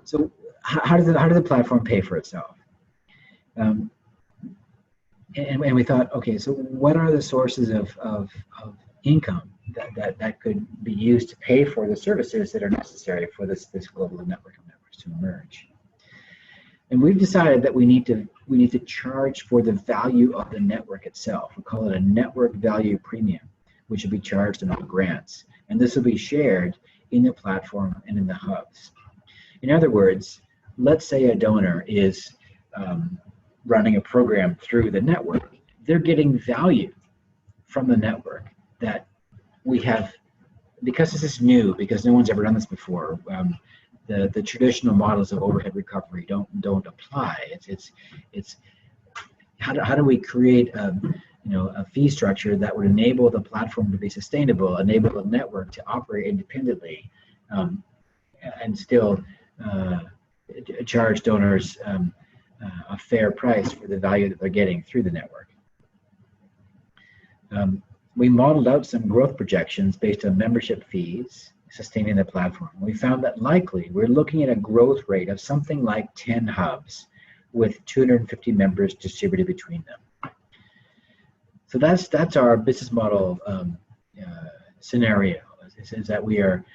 B: So how does the platform pay for itself? And we thought, okay, so what are the sources of income that could be used to pay for the services that are necessary for this global network of networks to emerge? And we've decided that we need to charge for the value of the network itself. We call it a network value premium, which will be charged in all grants. And this will be shared in the platform and in the hubs. In other words, let's say a donor is running a program through the network. They're getting value from the network that we have, because this is new, because no one's ever done this before. The traditional models of overhead recovery don't apply. It's how do we create a fee structure that would enable the platform to be sustainable, enable the network to operate independently, and still charge donors a fair price for the value that they're getting through the network. We modeled out some growth projections based on membership fees sustaining the platform. We found that likely we're looking at a growth rate of something like 10 hubs with 250 members distributed between them. So that's our business model scenario, is that we are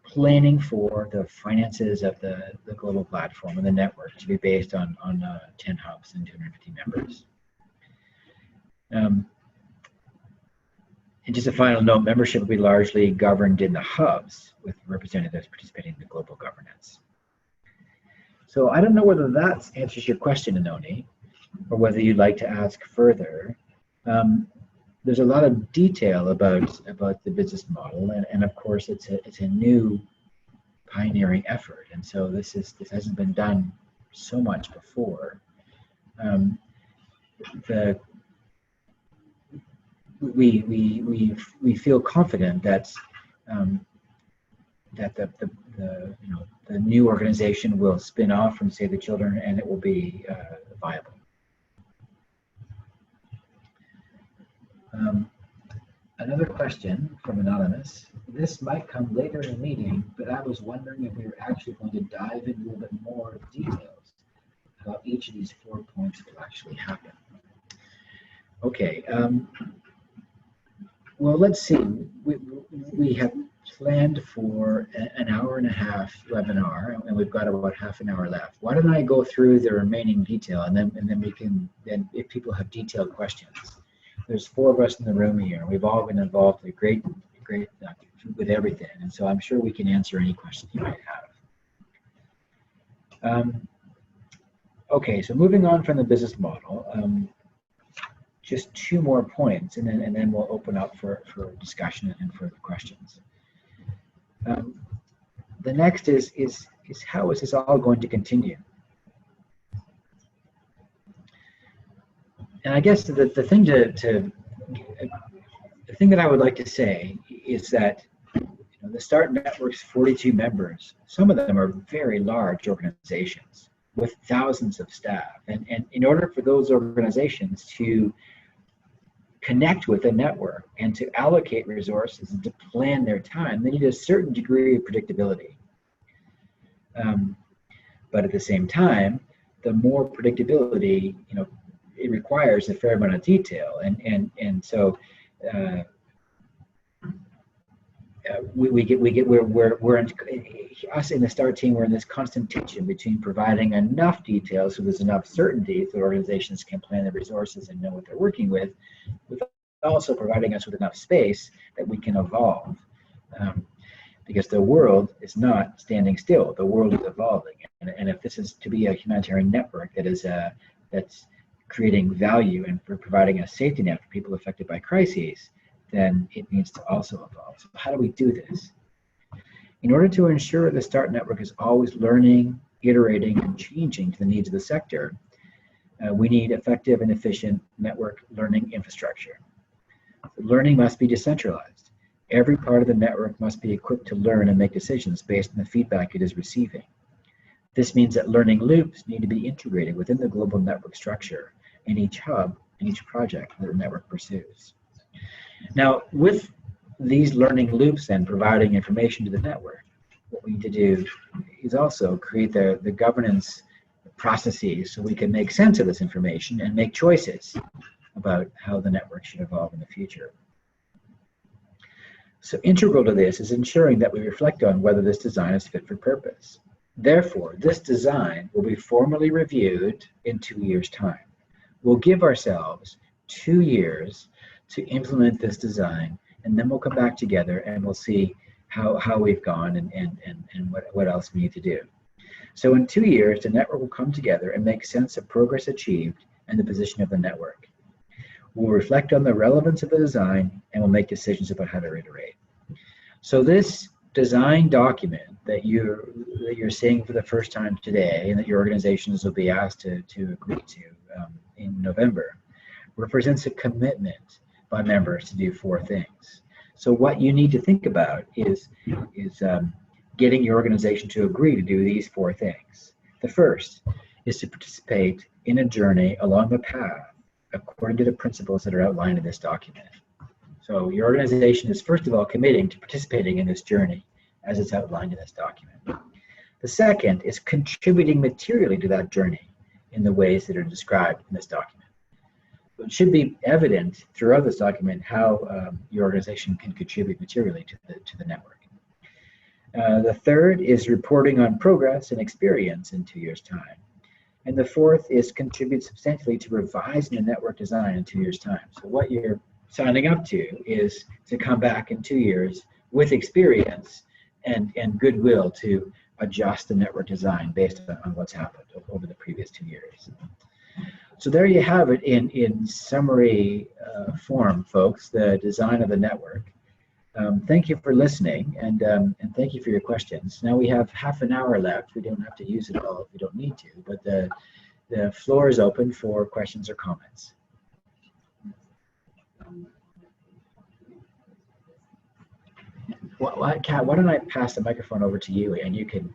B: planning for the finances of the global platform and the network to be based on 10 hubs and 250 members. And just a final note, membership will be largely governed in the hubs with representatives participating in the global governance. So I don't know whether that answers your question, Anoni, or whether you'd like to ask further. There's a lot of detail about the business model, and of course it's a new pioneering effort, and so this hasn't been done so much before. We feel confident that the new organization will spin off from Save the Children, and it will be viable. Another question from Anonymous. This might come later in the meeting, but I was wondering if we were actually going to dive into a little bit more details about each of these 4 points will actually happen. Okay. Well, let's see. We have planned for an hour-and-a-half webinar, and we've got about half an hour left. Why don't I go through the remaining detail, and then we can, if people have detailed questions. There's 4 of us in the room here. We've all been involved with great with everything, and so I'm sure we can answer any questions you might have. Okay, so moving on from the business model. Just 2 more points, and then we'll open up for discussion and further questions. The next is how is this all going to continue? And I guess the thing that I would like to say is that the START Network's 42 members, some of them are very large organizations with thousands of staff, and in order for those organizations to connect with the network and to allocate resources and to plan their time, they need a certain degree of predictability. But at the same time, the more predictability, it requires a fair amount of detail, and so us in the START team, we're in this constant tension between providing enough details so there's enough certainty so organizations can plan their resources and know what they're working with also providing us with enough space that we can evolve, because the world is not standing still. The world is evolving, and if this is to be a humanitarian network that is that's creating value and for providing a safety net for people affected by crises, then it needs to also evolve. So how do we do this? In order to ensure the START network is always learning, iterating, and changing to the needs of the sector, we need effective and efficient network learning infrastructure. The learning must be decentralized. Every part of the network must be equipped to learn and make decisions based on the feedback it is receiving. This means that learning loops need to be integrated within the global network structure in each hub and each project that the network pursues. Now, with these learning loops and providing information to the network, what we need to do is also create the governance processes so we can make sense of this information and make choices about how the network should evolve in the future. So integral to this is ensuring that we reflect on whether this design is fit for purpose. Therefore, this design will be formally reviewed in 2 years' time. We'll give ourselves 2 years to implement this design, and then we'll come back together and we'll see how we've gone and what else we need to do. So in 2 years, the network will come together and make sense of progress achieved and the position of the network. We'll reflect on the relevance of the design and we'll make decisions about how to iterate. So this design document that you're seeing for the first time today and that your organizations will be asked to agree to in November represents a commitment by members to do 4 things. So what you need to think about is getting your organization to agree to do these 4 things. The first is to participate in a journey along the path according to the principles that are outlined in this document. So your organization is first of all committing to participating in this journey as it's outlined in this document. The second is contributing materially to that journey in the ways that are described in this document. So it should be evident throughout this document how your organization can contribute materially to the network. The third is reporting on progress and experience in 2 years' time. And the fourth is contribute substantially to revising the network design in 2 years' time. So what you're signing up to is to come back in 2 years with experience and goodwill to adjust the network design based on what's happened over the previous 2 years. So there you have it in summary form, folks, the design of the network. Thank you for listening, and thank you for your questions. Now we have half an hour left. We don't have to use it all if we don't need to, but the floor is open for questions or comments. Well, Kat, why don't I pass the microphone over to you, and you can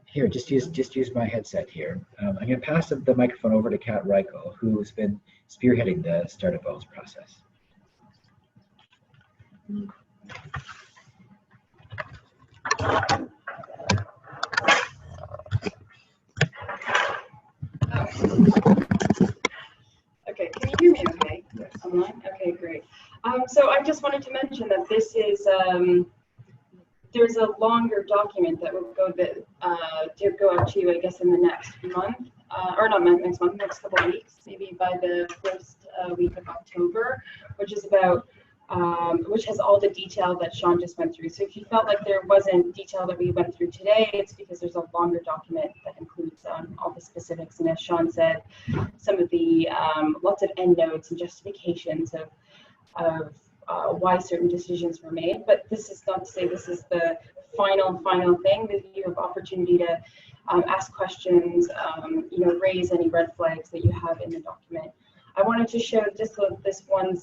B: here, just use my headset here. I'm going to pass the microphone over to Kat Reiko, who's been spearheading the Startup Votes process.
E: Okay, can you hear me okay? Yes. Online? Okay, great. So I just wanted to mention that this is, there's a longer document that will go out to you, I guess, in the next month, or not next month, next couple of weeks, maybe by the first week of October, which is about, which has all the detail that Sean just went through. So if you felt like there wasn't detail that we went through today, it's because there's a longer document that includes all the specifics. And as Sean said, some of the lots of endnotes and justifications of why certain decisions were made. But this is not to say this is the final thing. That you have opportunity to ask questions, raise any red flags that you have in the document. I wanted to show just this one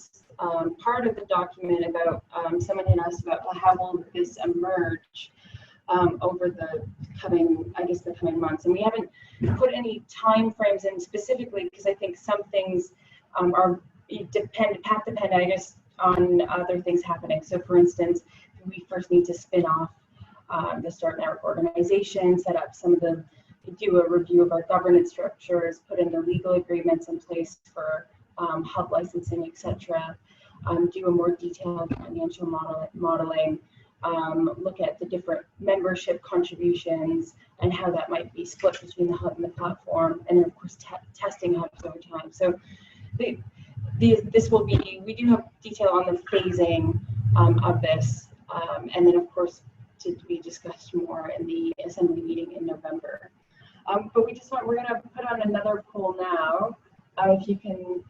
E: part of the document about someone had asked about how will this emerge over the coming months, and we haven't put any time frames in specifically because I think some things have to depend, I guess, on other things happening. So, for instance, we first need to spin off the Start Network organization, set up do a review of our governance structures, put in the legal agreements in place for hub licensing, etc. Do a more detailed financial modeling, look at the different membership contributions and how that might be split between the hub and the platform, and then of course testing hubs over time. So this will be, we do have detail on the phasing of this, and then of course to be discussed more in the assembly meeting in November. But we're going to put on another poll now. If you can,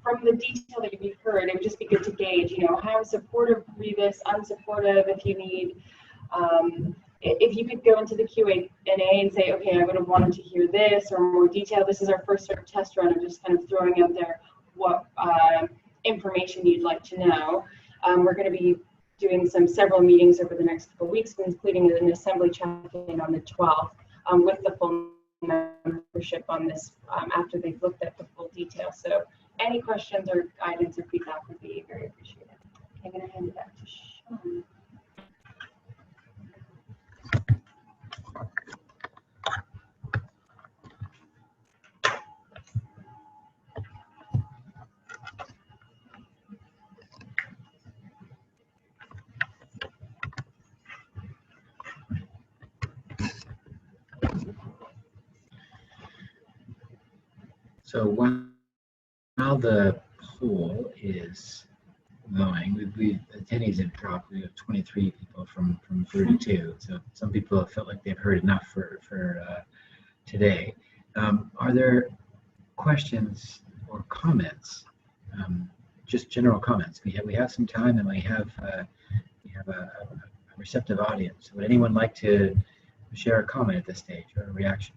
E: from the detail that you've heard, it would just be good to gauge, how supportive were you this, unsupportive, if you need, if you could go into the Q&A and say, okay, I would have wanted to hear this or more detail. This is our first sort of test run. I'm just kind of throwing out there what information you'd like to know. We're going to be doing several meetings over the next couple of weeks, including an assembly check-in on the 12th with the full membership on this after they've looked at the full detail. So any questions or guidance or feedback would be very appreciated. I'm going to hand it back to Sean.
B: So while the poll is going, attendees have dropped. We have 23 people from 32. So some people have felt like they've heard enough for today. Are there questions or comments? Just general comments. We have some time, and we have a receptive audience. Would anyone like to share a comment at this stage or a reaction?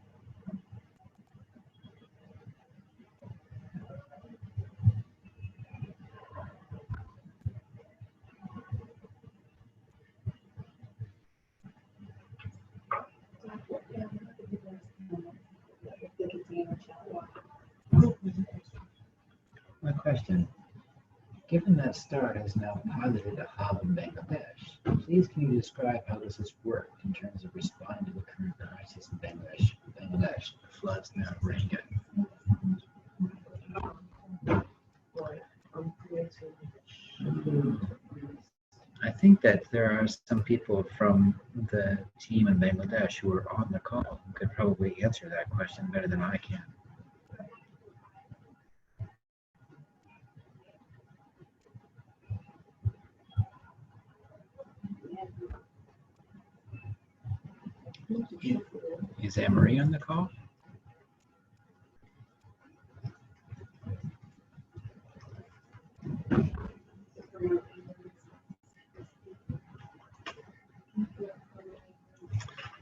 B: question. Given that START has now piloted a hub in Bangladesh, please can you describe how this has worked in terms of responding to the current crisis in Bangladesh, the floods now Rohingya? I think that there are some people from the team in Bangladesh who are on the call who could probably answer that question better than I can. Is Anne-Marie on the call?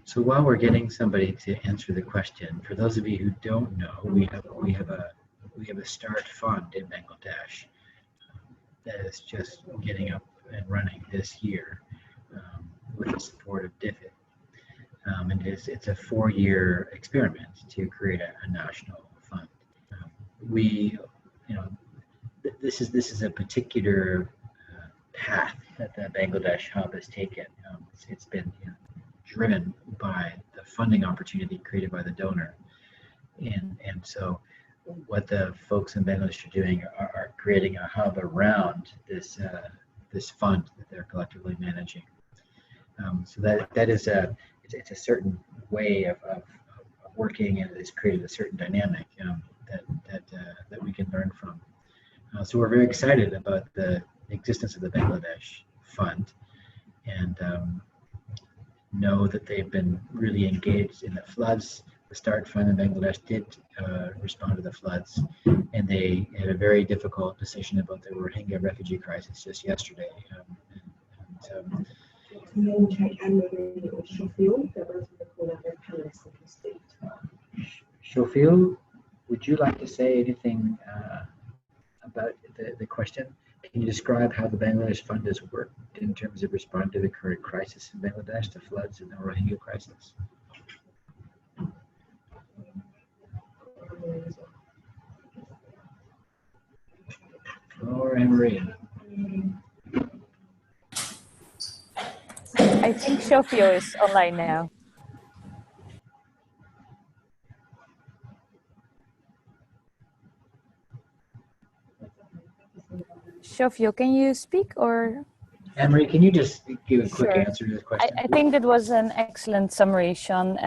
B: So while we're getting somebody to answer the question, for those of you who don't know, we have a START fund in Bangladesh that is just getting up and running this year with the support of DFID. And it's a 4-year experiment to create a national fund. This is a particular path that the Bangladesh hub has taken. It's been driven by the funding opportunity created by the donor, and so what the folks in Bangladesh are doing are creating a hub around this fund that they're collectively managing. So that is it's a certain way of working, and it's created a certain dynamic that we can learn from. So we're very excited about the existence of the Bangladesh Fund, and know that they've been really engaged in the floods. The START Fund in Bangladesh did respond to the floods, and they had a very difficult decision about the Rohingya refugee crisis just yesterday. Shofil, would you like to say anything about the question? Can you describe how the Bangladesh Fund has worked in terms of responding to the current crisis in Bangladesh, the floods and the Rohingya crisis? Or Anne-Marie?
F: I think Shofio is online now. Shofio, can you speak or?
B: Anne-Marie, can you just give a quick
F: Sure.
B: answer to this question?
F: I think that was an excellent summary, Sean.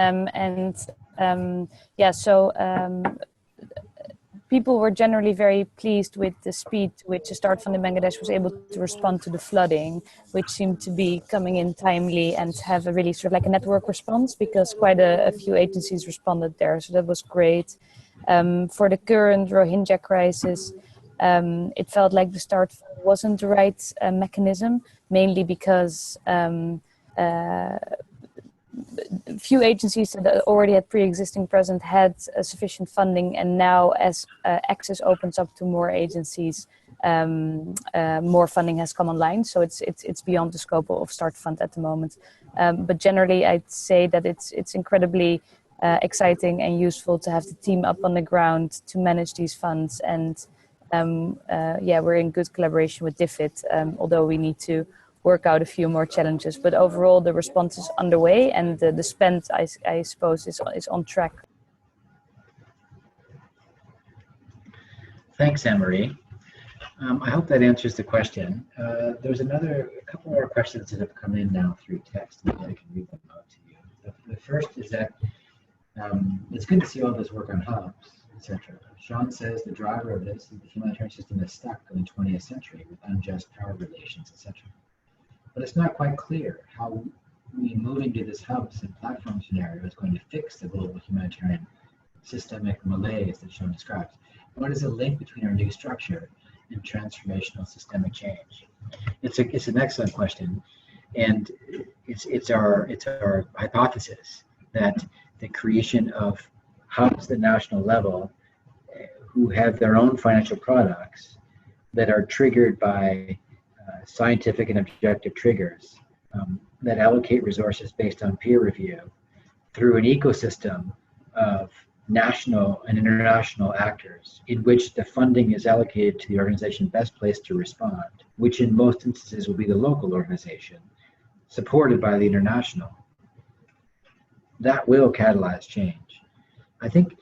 F: People were generally very pleased with the speed to which the START Fund in Bangladesh was able to respond to the flooding, which seemed to be coming in timely and have a really sort of like a network response, because quite a few agencies responded there. So that was great. For the current Rohingya crisis, it felt like the START Fund wasn't the right mechanism, mainly because few agencies that already had pre-existing present had sufficient funding, and now as access opens up to more agencies, more funding has come online. So it's beyond the scope of START Fund at the moment. But generally, I'd say that it's incredibly exciting and useful to have the team up on the ground to manage these funds. And we're in good collaboration with DFID, although we need to work out a few more challenges. But overall, the response is underway, and the spend, I suppose, is on track.
B: Thanks, Anne-Marie. I hope that answers the question. There's a couple more questions that have come in now through text. Maybe I can read them out to you. The first is that it's good to see all this work on hubs, etc. Sean says the driver of this is the humanitarian system is stuck in the 20th century with unjust power relations, etc. But it's not quite clear how we moving to this hubs and platform scenario is going to fix the global humanitarian systemic malaise that Sean describes. What is the link between our new structure and transformational systemic change? It's an excellent question, and it's our hypothesis that the creation of hubs at the national level who have their own financial products that are triggered by scientific and objective triggers that allocate resources based on peer review through an ecosystem of national and international actors in which the funding is allocated to the organization best placed to respond, which in most instances will be the local organization, supported by the international. That will catalyze change. I think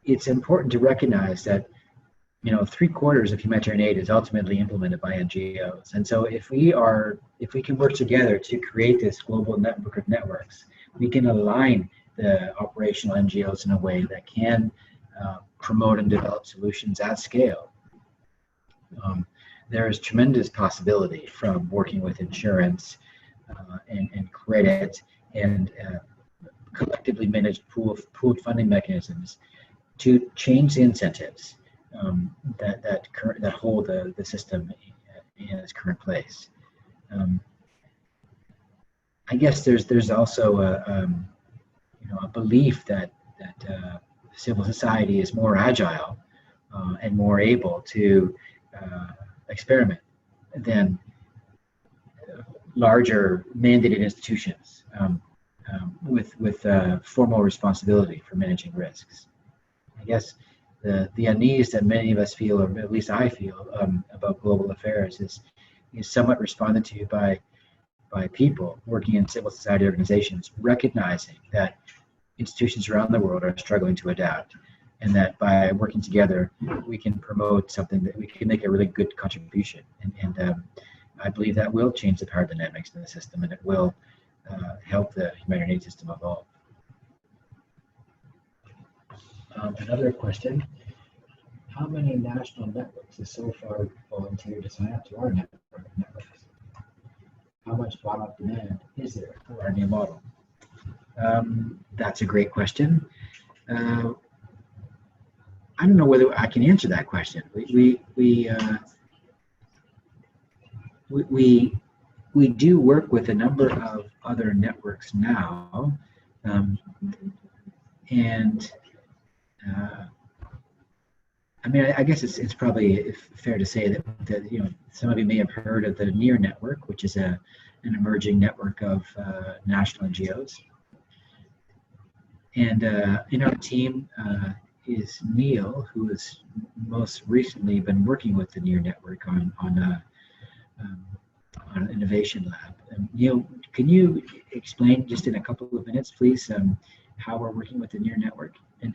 B: it's important to recognize that 3/4 of humanitarian aid is ultimately implemented by NGOs. And so if we can work together to create this global network of networks, we can align the operational NGOs in a way that can promote and develop solutions at scale. There is tremendous possibility from working with insurance and credit and collectively managed pooled funding mechanisms to change the incentives that hold the system in its current place. I guess there's also a belief that civil society is more agile and more able to experiment than larger mandated institutions with formal responsibility for managing risks. I guess the unease that many of us feel, or at least I feel, about global affairs is somewhat responded to by people working in civil society organizations, recognizing that institutions around the world are struggling to adapt, and that by working together, we can promote something that we can make a really good contribution. And I believe that will change the power dynamics in the system, and it will help the humanitarian system evolve. Another question: how many national networks have so far volunteered to sign up to our network of networks? How much bottom-up demand is there for our new model? That's a great question. I don't know whether I can answer that question. We do work with a number of other networks now, and I mean, I guess it's probably fair to say that some of you may have heard of the NEAR network, which is an emerging network of national NGOs. And in our team is Neil, who has most recently been working with the NEAR network on an innovation lab. And Neil, can you explain just in a couple of minutes, please, how we're working with the NEAR network and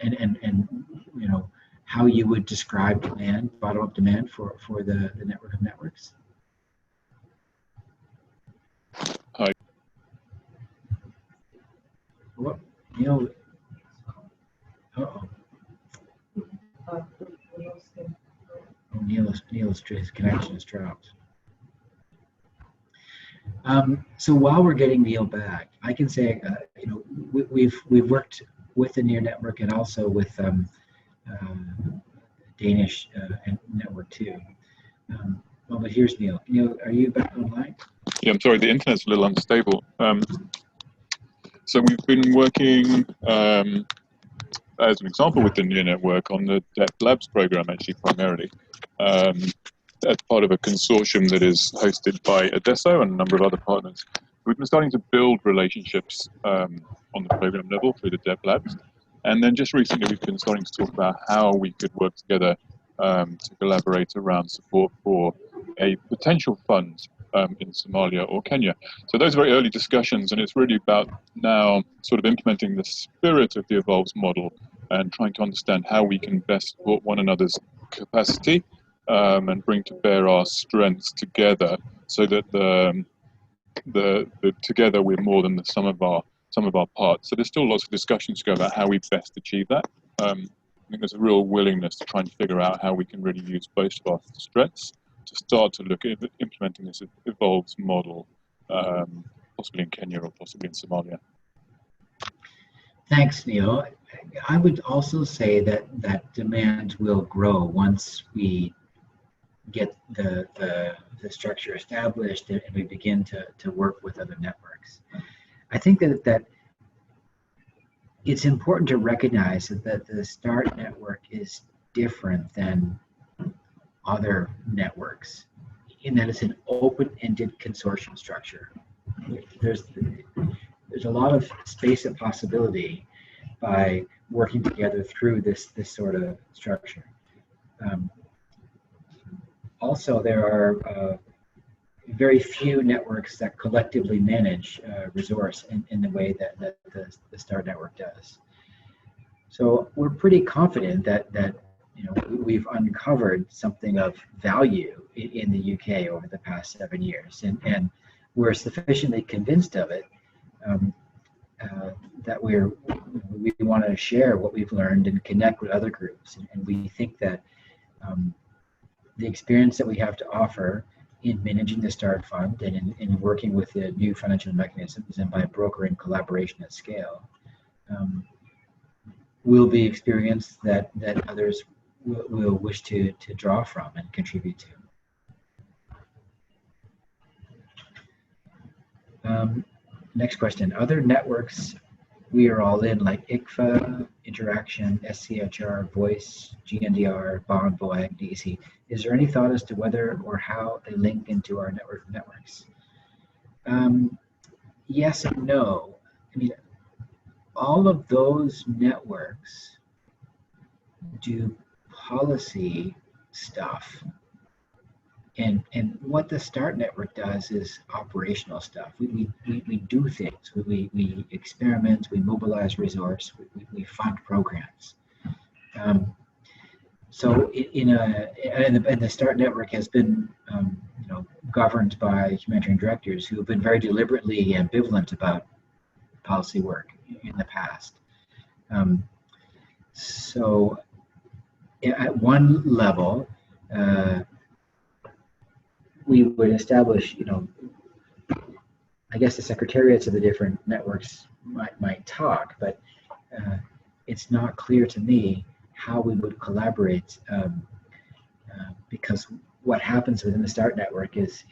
B: how you would describe demand, bottom-up demand for the network of networks?
G: Hi.
B: Well, Neil. Neil's his connection is dropped. So while we're getting Neil back, I can say, we've worked with the NEAR network and also with Danish network too. But here's Neil. Neil, are you back online?
G: Yeah, I'm sorry, the internet's a little unstable. So we've been working as an example with the NEAR network on the Deaf Labs program, actually primarily, as part of a consortium that is hosted by Adesso and a number of other partners. We've been starting to build relationships on the program level through the Deaf Labs. And then just recently, we've been starting to talk about how we could work together to collaborate around support for a potential fund in Somalia or Kenya. So those are very early discussions, and it's really about now sort of implementing the spirit of the Evolves model and trying to understand how we can best support one another's capacity and bring to bear our strengths together, so that the together we're more than the sum of our parts. So there's still lots of discussions to go about how we best achieve that. I think there's a real willingness to try and figure out how we can really use both of our strengths to start to look at implementing this Evolves model, possibly in Kenya or possibly in Somalia.
B: Thanks, Neil. I would also say that demand will grow once we get the structure established and we begin to work with other networks. I think that it's important to recognize that the START network is different than other networks in that it's an open-ended consortium structure. There's a lot of space of possibility by working together through this sort of structure. Also, there are very few networks that collectively manage resource in the way that the STAR network does. So we're pretty confident that we've uncovered something of value in the UK over the past 7 years, and we're sufficiently convinced of it that we want to share what we've learned and connect with other groups, and we think that the experience that we have to offer in managing the START fund and in working with the new financial mechanisms and by brokering collaboration at scale will be experience that others will wish to draw from and contribute to. Next question. Other networks we are all in, like ICFA, Interaction, SCHR, Voice, GNDR, Bond, BOAG, DEC. Is there any thought as to whether or how they link into our network of networks? Yes and no. I mean, all of those networks do policy stuff. And what the START network does is operational stuff. We do things. We experiment. We mobilize resource. We fund programs. So the START network has been governed by humanitarian directors who have been very deliberately ambivalent about policy work in the past. So at one level, we would establish, I guess the secretariats of the different networks might talk, but it's not clear to me how we would collaborate because what happens within the START network is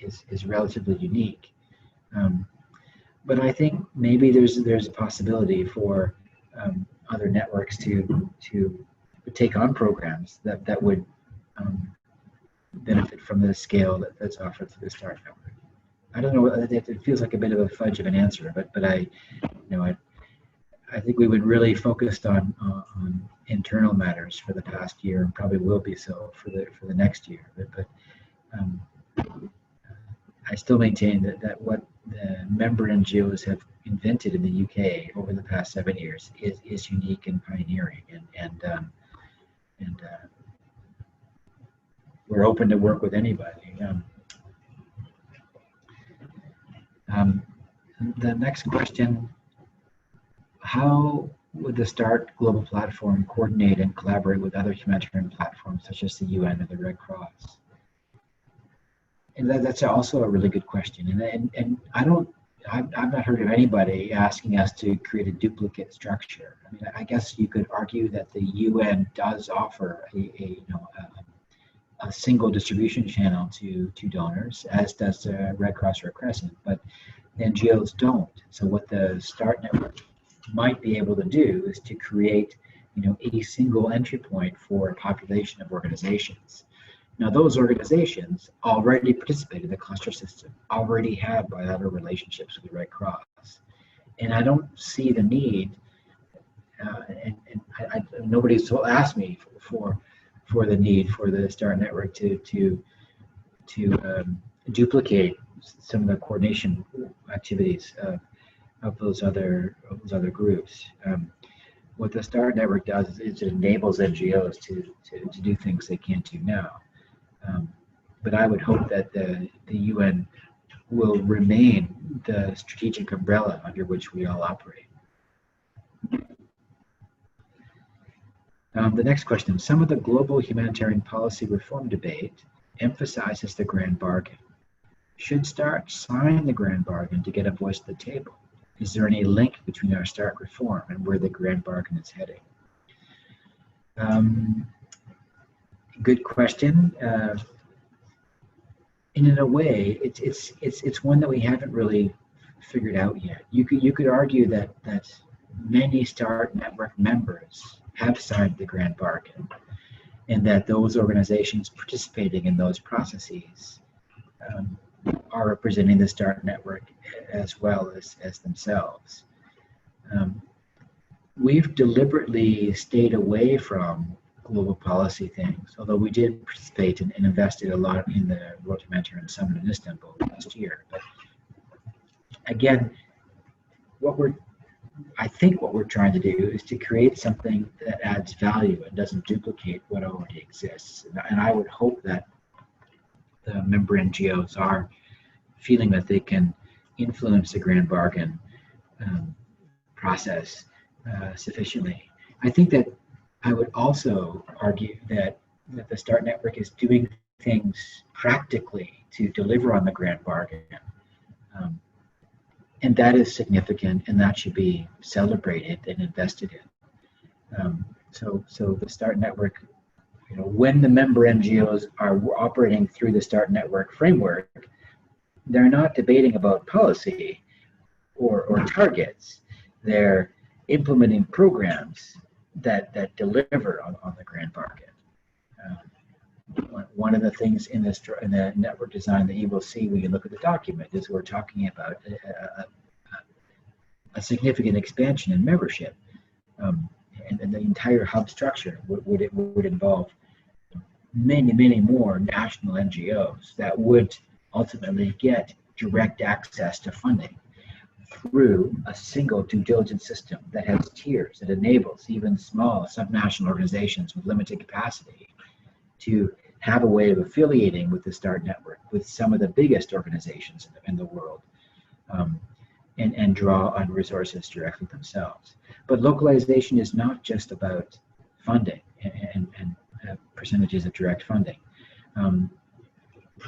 B: relatively unique. But I think maybe there's a possibility for other networks to take on programs that would benefit from the scale that's offered through the START network. I don't know. It feels like a bit of a fudge of an answer, but I think we would really focused on internal matters for the past year, and probably will be so for the next year. But I still maintain that what the member NGOs have invented in the UK over the past 7 years is unique and pioneering, and we're open to work with anybody. The next question: how would the START global platform coordinate and collaborate with other humanitarian platforms such as the UN or the Red Cross? And that's also a really good question. And I've not heard of anybody asking us to create a duplicate structure. I mean, I guess you could argue that the UN does offer a single distribution channel to donors, as does the Red Cross or Crescent, but the NGOs don't. So what the START network might be able to do is to create, a single entry point for a population of organizations. Now, those organizations already participate in the cluster system, already have bilateral relationships with the Red Cross, and I don't see the need. Nobody's asked me for the need for the START network to duplicate some of the coordination activities of those other groups. What the START network does is it enables NGOs to do things they can't do now. But I would hope that the UN will remain the strategic umbrella under which we all operate. The next question: some of the global humanitarian policy reform debate emphasizes the grand bargain. Should START sign the grand bargain to get a voice at the table? Is there any link between our START reform and where the grand bargain is heading? Good question. And in a way, it's one that we haven't really figured out yet. You could argue that many START network members have signed the grand bargain, and that those organizations participating in those processes are representing the START network as well as themselves. we've deliberately stayed away from global policy things, although we did participate and invested a lot in the World Humanitarian Summit in Istanbul last year. But again, I think what we're trying to do is to create something that adds value and doesn't duplicate what already exists. And I would hope that the member NGOs are feeling that they can influence the grand bargain process sufficiently. I think that I would also argue that the START network is doing things practically to deliver on the grand bargain. And that is significant, and that should be celebrated and invested in. So the START network, when the member NGOs are operating through the START network framework, they're not debating about policy or targets. They're implementing programs that deliver on the grand bargain. One of the things in the network design that you will see when you look at the document is we're talking about a significant expansion in membership, and the entire hub structure would involve many more national NGOs that would ultimately get direct access to funding through a single due diligence system that has tiers that enables even small subnational organizations with limited capacity to have a way of affiliating with the START network with some of the biggest organizations in the world, and draw on resources directly themselves. But localization is not just about funding and percentages of direct funding.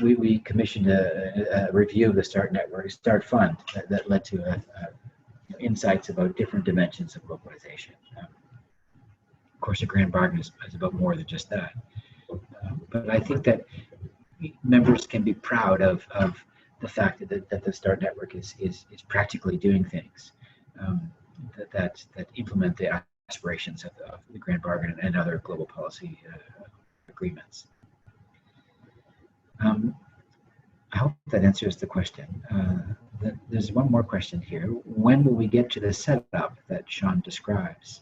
B: We commissioned a review of the START network, START Fund, that led to insights about different dimensions of localization. Of course, a grand bargain is about more than just that. But I think that members can be proud of the fact that the START network is practically doing things that implement the aspirations of the grand bargain and other global policy agreements. I hope that answers the question. There's one more question here. When will we get to the setup that Sean describes?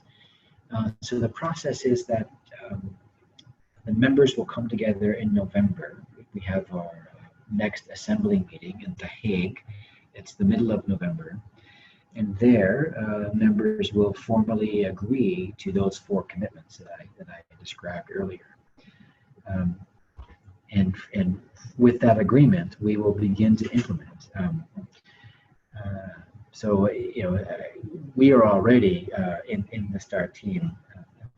B: So the process is that the members will come together in November. We have our next assembly meeting in The Hague. It's the middle of November. And there, members will formally agree to those 4 commitments that I described earlier. And with that agreement, we will begin to implement. So we are already in the START team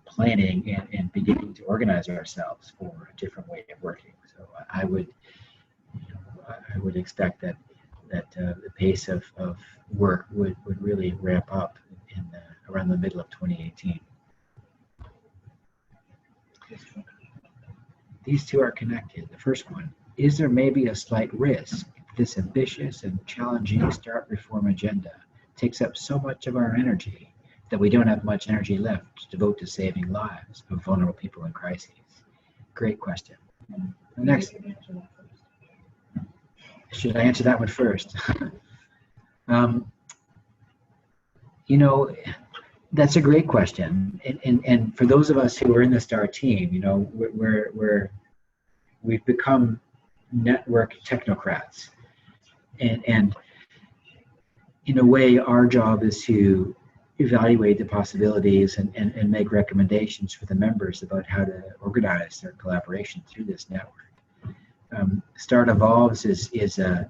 B: planning and beginning to organize ourselves for a different way of working. So I would expect that the pace of work would really ramp up around the middle of 2018. These two are connected. The first one, is there maybe a slight risk this ambitious and challenging START reform agenda takes up so much of our energy that we don't have much energy left to devote to saving lives of vulnerable people in crises? Great question. Next. Should I answer that one first? That's a great question. And for those of us who are in the START team, we've become network technocrats. And in a way, our job is to evaluate the possibilities and make recommendations for the members about how to organize their collaboration through this network. START Evolves is a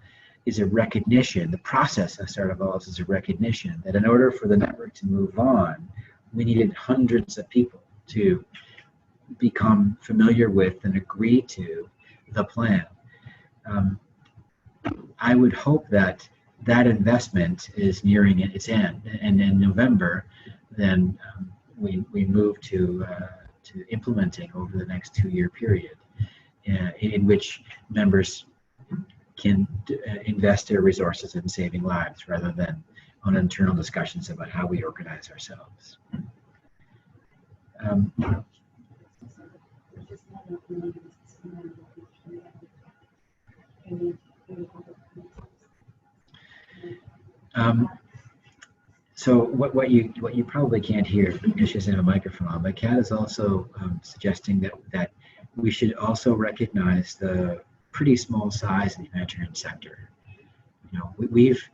B: recognition. The process of START Evolves is a recognition that in order for the network to move on, we needed hundreds of people to become familiar with and agree to the plan. I would hope that investment is nearing its end, and in November, then we move to implementing over the next 2-year period, in which members can invest their resources in saving lives rather than on internal discussions about how we organize ourselves. So what you probably can't hear because she doesn't have a microphone, but Kat is also suggesting that we should also recognize the pretty small size of the humanitarian sector. You know, we've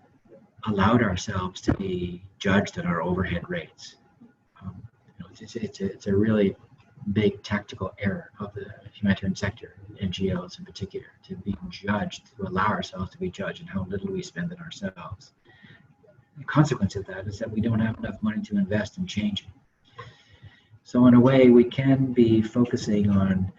B: allowed ourselves to be judged on our overhead rates. You know, it's a really big tactical error of the humanitarian sector, NGOs in particular, to be judged, to allow ourselves to be judged and how little we spend on ourselves. The consequence of that is that we don't have enough money to invest in changing. So in a way, we can be focusing on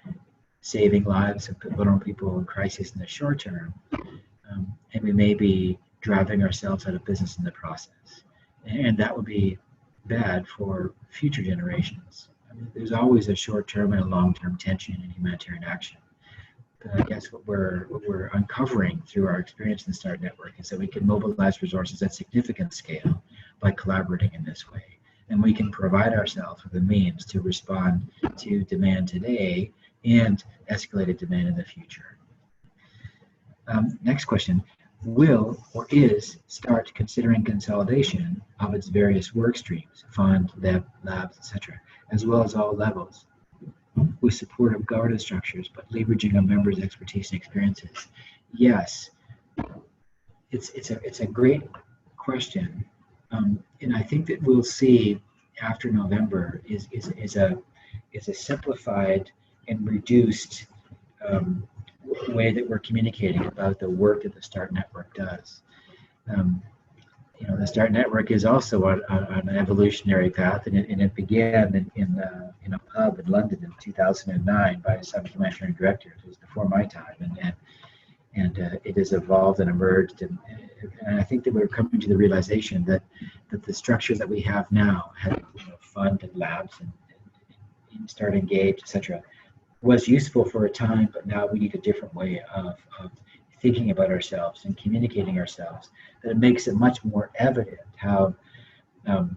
B: saving lives of vulnerable people in crisis in the short term, and we may be driving ourselves out of business in the process. And that would be bad for future generations. I mean, there's always a short-term and a long-term tension in humanitarian action. But I guess what we're uncovering through our experience in the START network is that we can mobilize resources at significant scale by collaborating in this way. And we can provide ourselves with the means to respond to demand today and escalated demand in the future. Next question. Will or is START considering consolidation of its various work streams, fund, labs, etc., as well as all levels, with support of governance structures, but leveraging our members' expertise and experiences? Yes, it's a great question, and I think that we'll see after November is a simplified and reduced way that we're communicating about the work that the START network does. You know, the START network is also on an evolutionary path, and it began in a pub in London in 2009 by some humanitarian directors. It was before my time, and it has evolved and emerged, and I think that we're coming to the realization that the structure that we have now, having fund and labs and START Engage, etc., was useful for a time, but now we need a different way of thinking about ourselves and communicating ourselves. That it makes it much more evident how the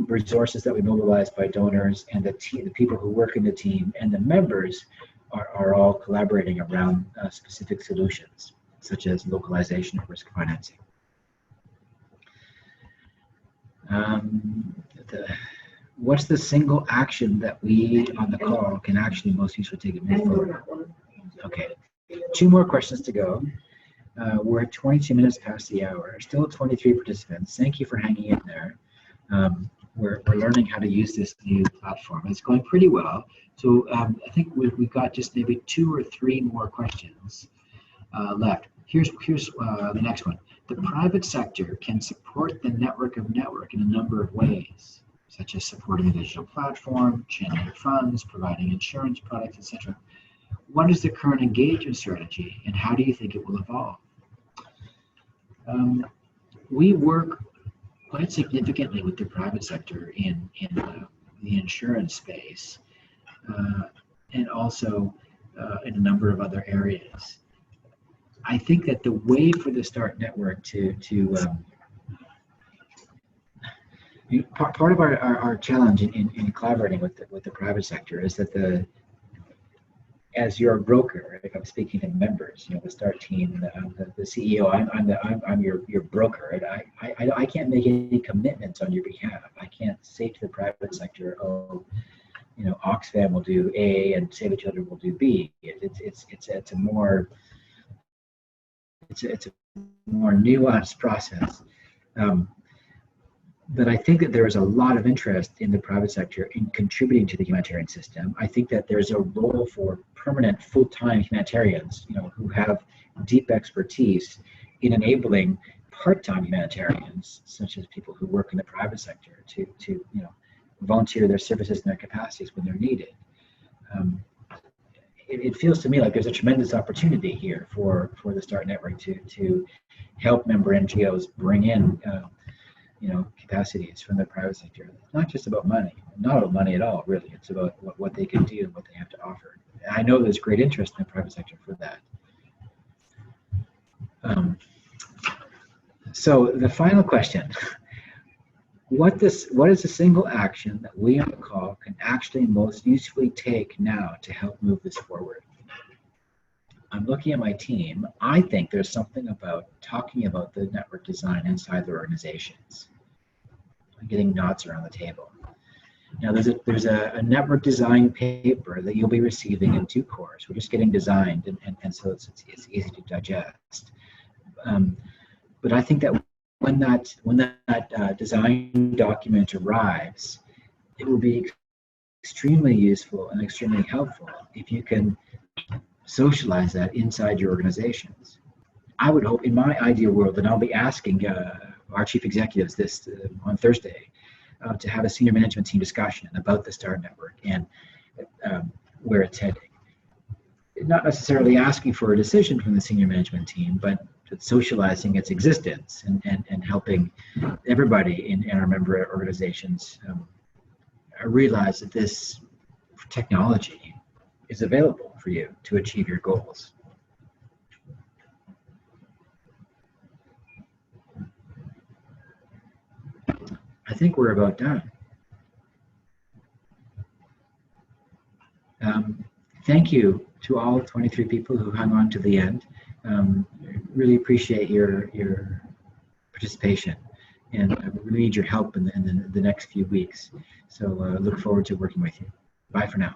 B: resources that we mobilize by donors and the people who work in the team and the members are all collaborating around specific solutions, such as localization of risk financing. What's the single action that we on the call can actually most usefully take it move forward? Okay, 2 more questions to go. We're at 22 minutes past the hour. Still 23 participants. Thank you for hanging in there. We're learning how to use this new platform. It's going pretty well. So I think we've got just maybe 2 or 3 more questions left. Here's the next one. The private sector can support the network of network in a number of ways, such as supporting a digital platform, channeling funds, providing insurance products, etc. What is the current engagement strategy, and how do you think it will evolve? We work quite significantly with the private sector in the insurance space, and also in a number of other areas. I think that the way for the START network part of our challenge in collaborating with the private sector is that as your broker, if I'm speaking to members, the START team, the CEO, I'm your broker, and I can't make any commitments on your behalf. I can't say to the private sector, oh, Oxfam will do A and Save the Children will do B. It's a more nuanced process. But I think that there is a lot of interest in the private sector in contributing to the humanitarian system. I think that there's a role for permanent full-time humanitarians, who have deep expertise in enabling part-time humanitarians, such as people who work in the private sector, to volunteer their services and their capacities when they're needed. It feels to me like there's a tremendous opportunity here for the START network to help member NGOs bring in capacities from the private sector. It's not just about money, not about money at all, really. It's about what they can do and what they have to offer. And I know there's great interest in the private sector for that. So the final question, what is the single action that we on the call can actually most usefully take now to help move this forward? I'm looking at my team. I think there's something about talking about the network design inside their organizations. getting nods around the table. Now there's a network design paper that you'll be receiving in due course. We're just getting designed, and so it's easy to digest. But I think that when that design document arrives, it will be extremely useful and extremely helpful if you can socialize that inside your organizations. I would hope, in my ideal world, and I'll be asking our chief executives this on Thursday, to have a senior management team discussion about the STAR network and where it's heading. Not necessarily asking for a decision from the senior management team, but socializing its existence and helping everybody in our member organizations realize that this technology is available for you to achieve your goals. I think we're about done. Thank you to all 23 people who hung on to the end. Really appreciate your participation, and we need your help in the next few weeks. So look forward to working with you. Bye for now.